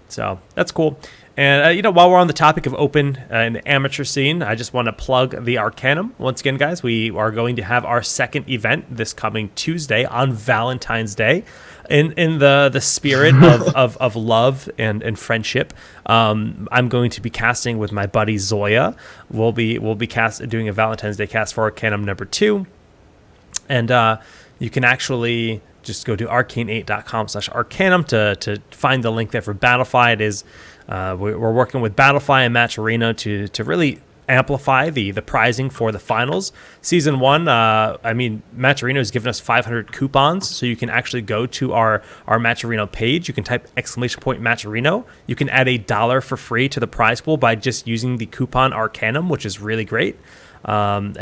So that's cool. And, while we're on the topic of open and amateur scene, I just want to plug the Arcanum. Once again, guys, we are going to have our second event this coming Tuesday on Valentine's Day. In the spirit of love and friendship, I'm going to be casting with my buddy Zoya. We'll be doing a Valentine's Day cast for Arcanum number 2. And you can actually just go to arcane8.com/arcanum to find the link there for Battlefy. It is we're working with Battlefy and Match Arena to really amplify the prizing for the finals. Season 1, Match Arena has given us 500 coupons, so you can actually go to our Match Arena page. You can type !Match Arena. You can add $1 for free to the prize pool by just using the coupon Arcanum, which is really great. And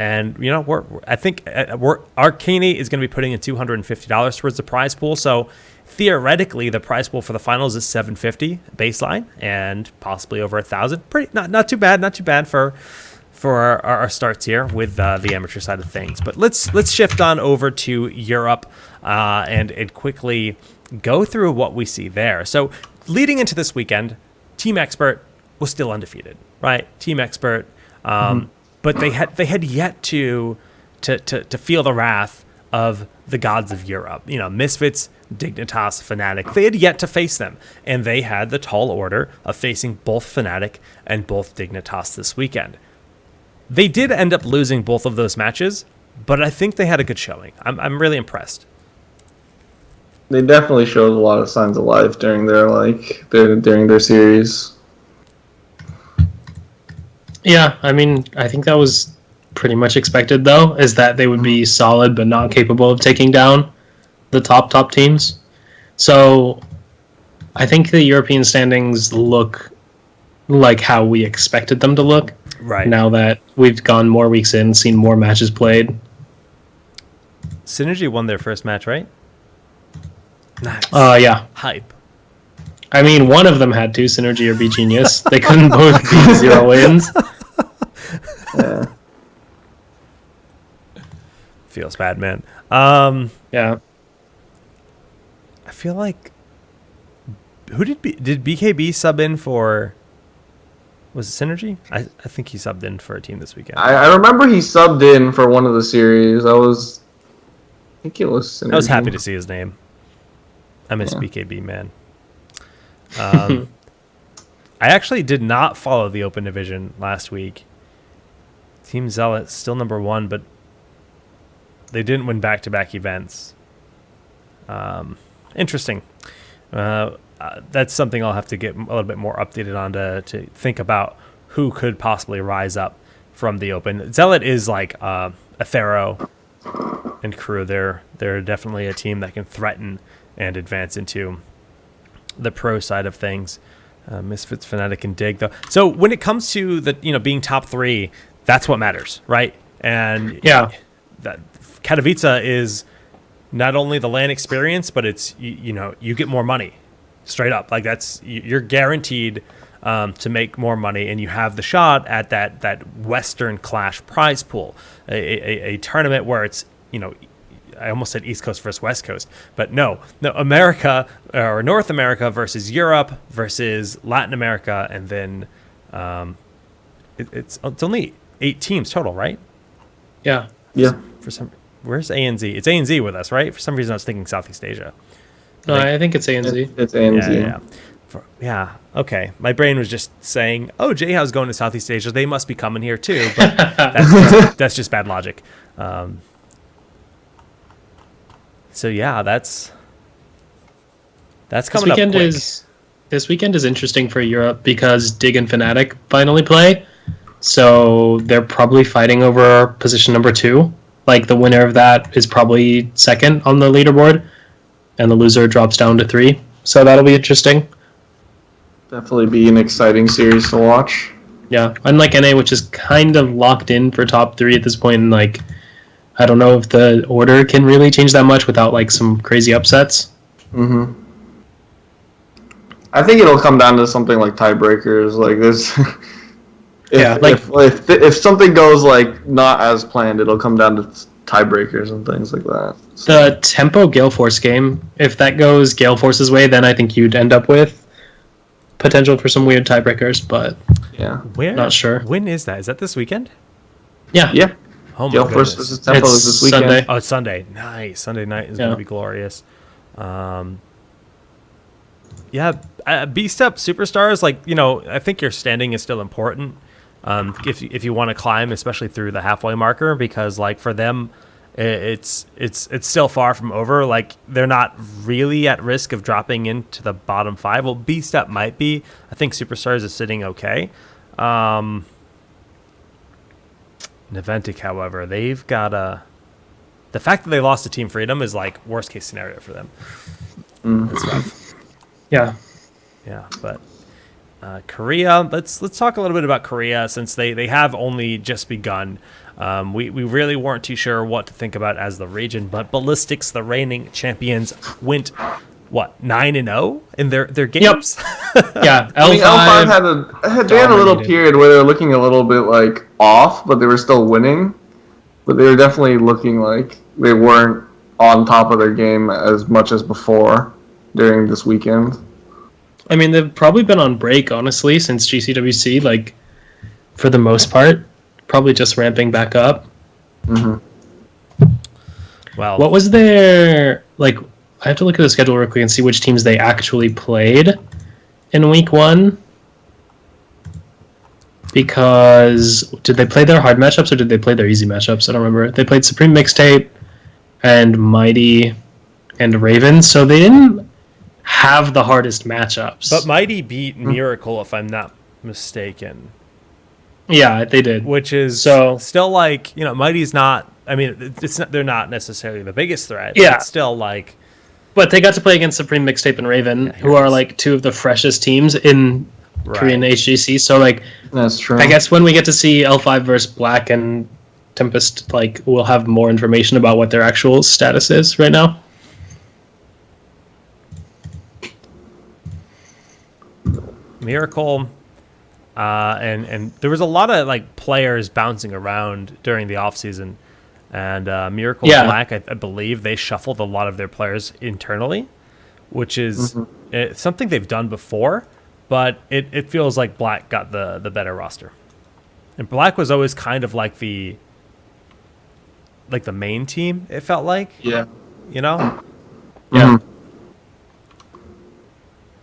Arcane is going to be putting in $250 towards the prize pool. So theoretically, the prize pool for the finals is 750 baseline and possibly over 1,000. Pretty not too bad for our starts here with the amateur side of things. But let's shift on over to Europe and quickly go through what we see there. So leading into this weekend, Team Expert was still undefeated, right? Team Expert, but they had yet to feel the wrath of the gods of Europe. Misfits, Dignitas, Fnatic. They had yet to face them, and they had the tall order of facing both Fnatic and both Dignitas this weekend. They did end up losing both of those matches, but I think they had a good showing. I'm really impressed. They definitely showed a lot of signs of life during their series. Yeah, I mean, I think that was pretty much expected, though, is that they would be solid but not capable of taking down the top teams. So I think the European standings look like how we expected them to look. Right. Now that we've gone more weeks in, seen more matches played. Synergy won their first match, right? Nice. Yeah. Hype. I mean, one of them had to, Synergy or Be Genius. They couldn't both be 0 wins. Yeah. Feels bad, man. Yeah. I feel like did BKB sub in for? Was it Synergy? I think he subbed in for a team this weekend. I remember he subbed in for one of the series. I think it was Synergy. I was happy to see his name. I miss BKB, man. I actually did not follow the Open Division last week. Team Zealot still number 1, but they didn't win back-to-back events. Interesting. That's something I'll have to get a little bit more updated on to think about who could possibly rise up from the Open. Zealot is like Athero and crew. They're definitely a team that can threaten and advance into the pro side of things. Misfits, Fnatic, and Dig, though. So when it comes to the being top 3, that's what matters, right? And yeah, that Katowice is not only the LAN experience, but it's you get more money, straight up. Like you're guaranteed to make more money, and you have the shot at that Western Clash prize pool, a tournament where it's I almost said East Coast versus West Coast, but no, America or North America versus Europe versus Latin America, and then it's only 8 teams total, right? Yeah. Yeah. Where's ANZ? It's ANZ with us, right? For some reason, I was thinking Southeast Asia. No, I think it's ANZ. It's ANZ. Yeah. Okay. My brain was just saying, "Oh, J-House going to Southeast Asia. They must be coming here too." But that's just bad logic. So yeah, that's coming up quick. This weekend is interesting for Europe because Dig and Fnatic finally play. So they're probably fighting over position number 2. Like the winner of that is probably second on the leaderboard, and the loser drops down to 3. So that'll be interesting. Definitely be an exciting series to watch. Yeah, unlike NA, which is kind of locked in for top 3 at this point. And like, I don't know if the order can really change that much without like some crazy upsets. Mm-hmm. I think it'll come down to something like tiebreakers. Like this. If something goes like not as planned, it'll come down to tiebreakers and things like that. So. The tempo Gale Force game, if that goes Gale Force's way, then I think you'd end up with potential for some weird tiebreakers. But yeah, not sure. When is that? Is that this weekend? Yeah. Yeah. Oh my Gale Force versus Tempo is this weekend. Sunday. Oh, it's Sunday. Nice. Sunday night is going to be glorious. Yeah, Beast Up Superstars, like, I think your standing is still important if you want to climb, especially through the halfway marker, because, like, for them, it's still far from over. Like, they're not really at risk of dropping into the bottom 5. Well, Beast Up might be. I think Superstars is sitting okay. Naventic, however, they've got the fact that they lost to Team Freedom is like worst case scenario for them. That's rough. Yeah. Yeah, but Korea. Let's talk a little bit about Korea since they have only just begun. We really weren't too sure what to think about as the region, but Ballistics, the reigning champions, went 9-0 in their games. Yeah, L5, I mean, L5 they had a little period where they were looking a little bit like off, but they were still winning. But they were definitely looking like they weren't on top of their game as much as before during this weekend. I mean, they've probably been on break, honestly, since GCWC, like, for the most part. Probably just ramping back up. Mm-hmm. Well, what was their, like, I have to look at the schedule real quick and see which teams they actually played in week 1. Because, did they play their hard matchups or did they play their easy matchups? I don't remember. They played Supreme Mixtape and Mighty and Raven, so they didn't have the hardest matchups. But Mighty beat Miracle, if I'm not mistaken. Yeah, they did. Which is so still like, Mighty's not. I mean, it's not. They're not necessarily the biggest threat. Yeah, it's still like. But they got to play against Supreme Mixtape and Raven, who are like two of the freshest teams in Korean HGC. So like, that's true. I guess when we get to see L5 versus Black and Tempest, like, we'll have more information about what their actual status is right now. Miracle, and there was a lot of like players bouncing around during the off season, and Miracle Black, I believe they shuffled a lot of their players internally, which is something they've done before, but it feels like Black got the better roster, and Black was always kind of like the main team. It felt like, yeah.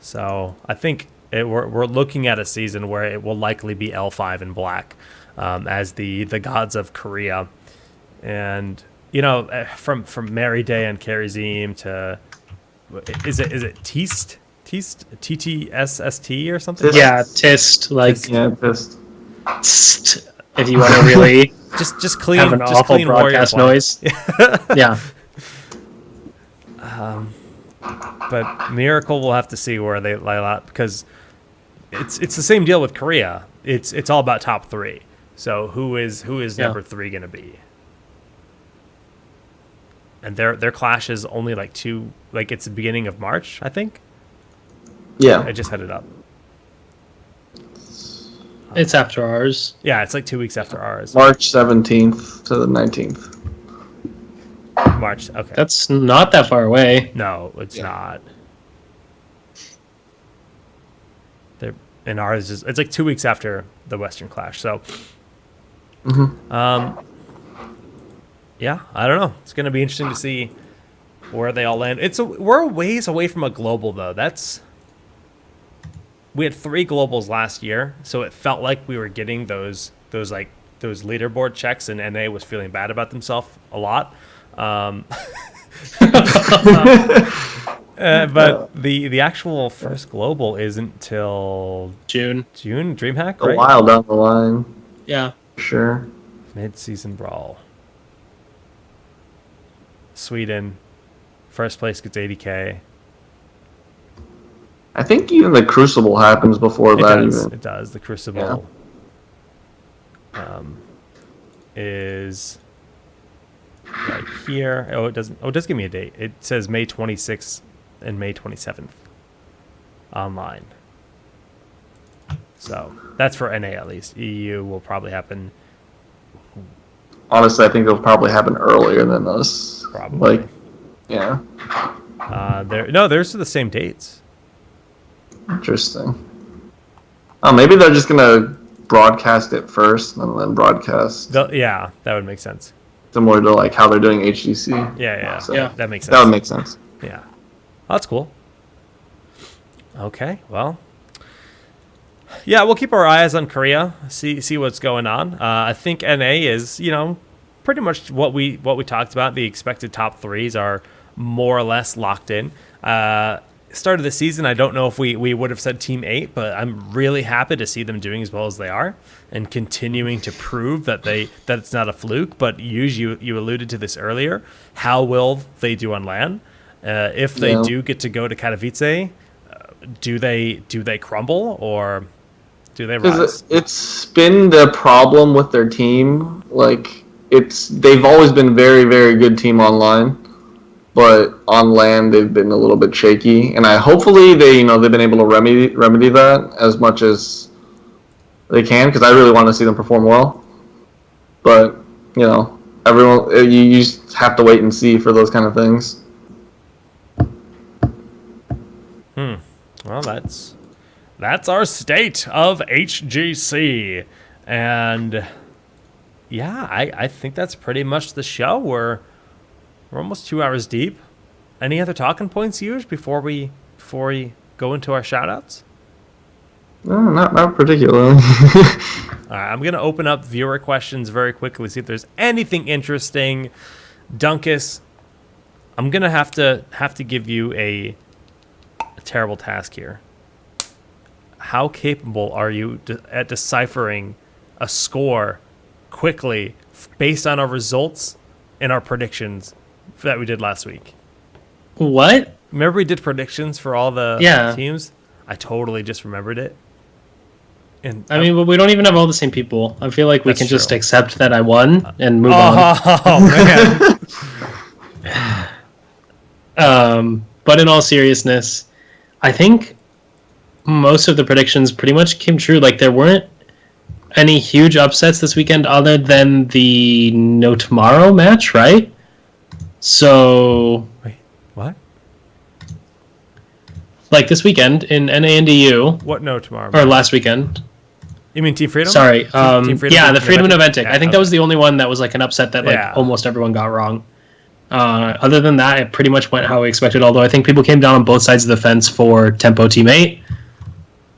So I think. We're looking at a season where it will likely be L5 and Black as the gods of Korea, and from Mary Day and Karizim to is it Tist TTSST or something? Yeah, Tist, like Tist. If you want to really just clean have an awful clean broadcast noise. Yeah. But Miracle, will have to see where they lie out, because it's the same deal with Korea. It's all about top 3. So who is number 3 going to be? And their clash is only like it's the beginning of March, I think. Yeah, I just had it up. It's after ours. Yeah, it's like 2 weeks after ours. March 17th to the 19th. March. Okay. That's not that far away. No, it's not. And ours it's like 2 weeks after the Western Clash. So, yeah, I don't know. It's going to be interesting to see where they all land. We're a ways away from a global though. We had 3 globals last year, so it felt like we were getting those leaderboard checks, and NA was feeling bad about themselves a lot. But the actual first global isn't till June DreamHack, A right? while down the line. Yeah, Sure. Mid-season brawl. Sweden, first place gets 80K. I think even the Crucible happens before that. It does. The Crucible is right here. Oh, it doesn't. Oh, it does give me a date. It says May 26th and May 27th online. So that's for NA at least. EU will probably happen. Honestly, I think it'll probably happen earlier than us. Probably. Yeah. There's the same dates. Interesting. Oh, maybe they're just gonna broadcast it first and then broadcast. Yeah, that would make sense. Similar to like how they're doing HGC. Yeah. So That makes sense. That would make sense. Yeah. Oh, that's cool. Okay, well. Yeah, we'll keep our eyes on Korea, see what's going on. I think NA is, pretty much what we talked about. The expected top 3s are more or less locked in. Start of the season, I don't know if we would have said Team 8, but I'm really happy to see them doing as well as they are and continuing to prove that it's not a fluke. But Yuuj, you alluded to this earlier. How will they do on LAN? If they do get to go to Katowice, do they crumble or do they rise? It's been the problem with their team. Like they've always been very, very good team online. but on land they've been a little bit shaky, and hopefully they've been able to remedy that as much as they can, because I really want to see them perform well. But everyone, you just have to wait and see for those kind of things. Well, that's our state of HGC, and yeah, I think that's pretty much the show. We're almost 2 hours deep. Any other talking points, Yuuj, before we go into our shoutouts? No, not particularly. All right, I'm gonna open up viewer questions very quickly, see if there's anything interesting. Dunkus, I'm gonna have to give you a terrible task here. How capable are you at deciphering a score quickly based on our results and our predictions that we did last week? What? Remember we did predictions for all the teams? I totally just remembered it. And I mean, we don't even have all the same people. I feel like we can just accept that I won and move on. Oh, man. But in all seriousness, I think most of the predictions pretty much came true. Like, there weren't any huge upsets this weekend other than the No Tomorrow match, right? So... Wait, what? Like, this weekend in NA and EU... What No Tomorrow? Or last weekend. You mean Team Freedom? Sorry. Team Freedom, yeah, the Freedom and Eventic. Yeah, I think that was the only one that was like an upset that almost everyone got wrong. Other than that, it pretty much went how we expected, although I think people came down on both sides of the fence for Tempo Team 8.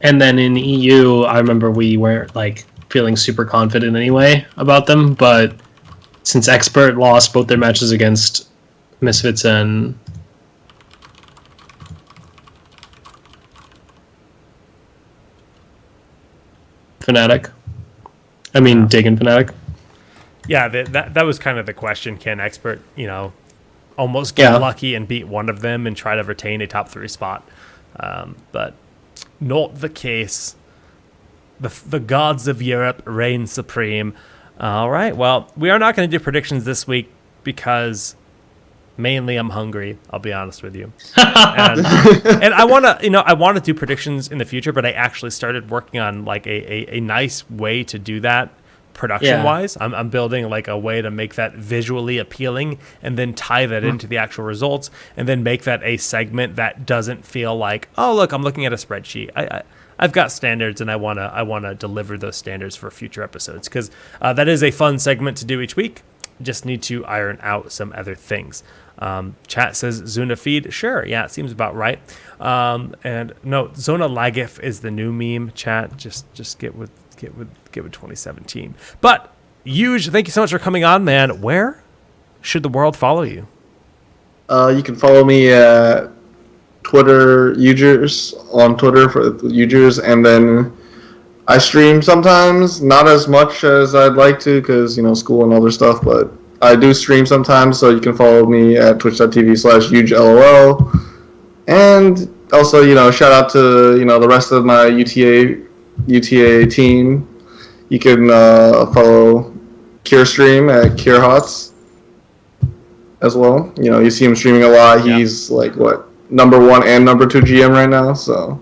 And then in EU, I remember we weren't like feeling super confident anyway about them, but since Expert lost both their matches against Misfits and Fnatic. I mean, Dig and Fnatic. Yeah, that was kind of the question. Can Expert, almost get lucky and beat one of them and try to retain a top 3 spot? But not the case. The gods of Europe reign supreme. All right, well, we are not going to do predictions this week because mainly I'm hungry, I'll be honest with you. And I want to do predictions in the future, but I actually started working on like a nice way to do that production wise. I'm building like a way to make that visually appealing and then tie that into the actual results and then make that a segment that doesn't feel like, oh, look, I'm looking at a spreadsheet. I've got standards and I want to deliver those standards for future episodes because that is a fun segment to do each week. Just need to iron out some other things. Chat says Zuna feed. Sure, yeah, it seems about right. And no, Zona Lagif is the new meme. Chat, just get with 2017. But Yuuj, thank you so much for coming on, man. Where should the world follow you? You can follow me at Twitter Yuujers on Twitter for Yuujers, and then I stream sometimes, not as much as I'd like to because school and other stuff, but I do stream sometimes, so you can follow me at twitch.tv/HugeLOL. And also, shout out to, the rest of my UTA team. You can follow Cure Stream at CureHots as well. You see him streaming a lot. He's like, number 1 and number 2 GM right now, so...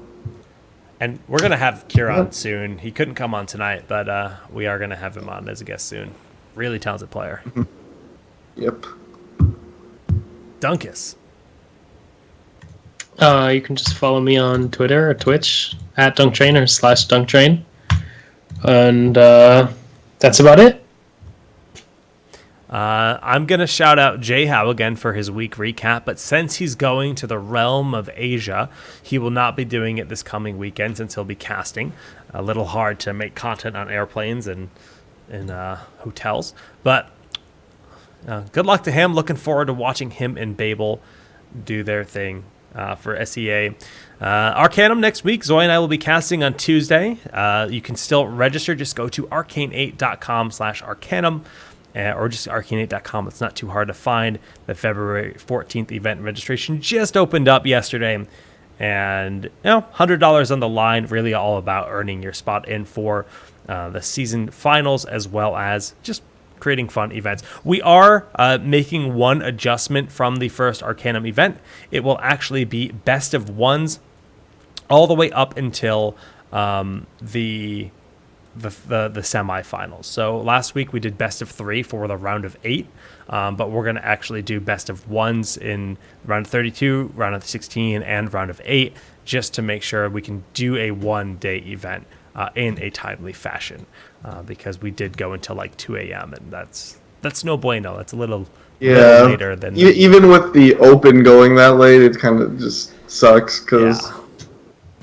And we're going to have Cure on soon. He couldn't come on tonight, but we are going to have him on as a guest soon. Really talented player. Yep. Dunkus. You can just follow me on Twitter or Twitch at DunkTrain or /DunkTrain. And that's about it. I'm going to shout out Jay Howe again for his week recap, but since he's going to the realm of Asia, he will not be doing it this coming weekend since he'll be casting. A little hard to make content on airplanes and in hotels, but good luck to him. Looking forward to watching him and Babel do their thing for SEA. Arcanum next week. Zoe and I will be casting on Tuesday. You can still register. Just go to arcane8.com/arcanum. Or just arcane8.com. It's not too hard to find. The February 14th event registration just opened up yesterday. And, $100 on the line, really all about earning your spot in for the season finals, as well as just creating fun events. We are making one adjustment from the first Arcanum event. It will actually be best of ones all the way up until the semifinals. So last week we did best of 3 for the round of 8, but we're going to actually do best of ones in round of 32, round of 16, and round of 8, just to make sure we can do a one-day event in a timely fashion, because we did go until like 2 a.m. and that's no bueno. That's a little later than even with the open going that late. It kind of just sucks because.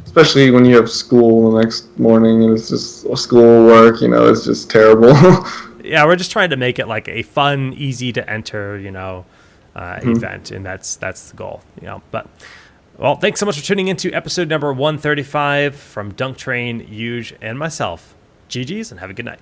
Especially when you have school the next morning and it's just school work, it's just terrible. Yeah, we're just trying to make it like a fun, easy to enter, event, and that's the goal, But, well, thanks so much for tuning into episode number 135 from Dunk Train, Yuuj, and myself. GG's, and have a good night.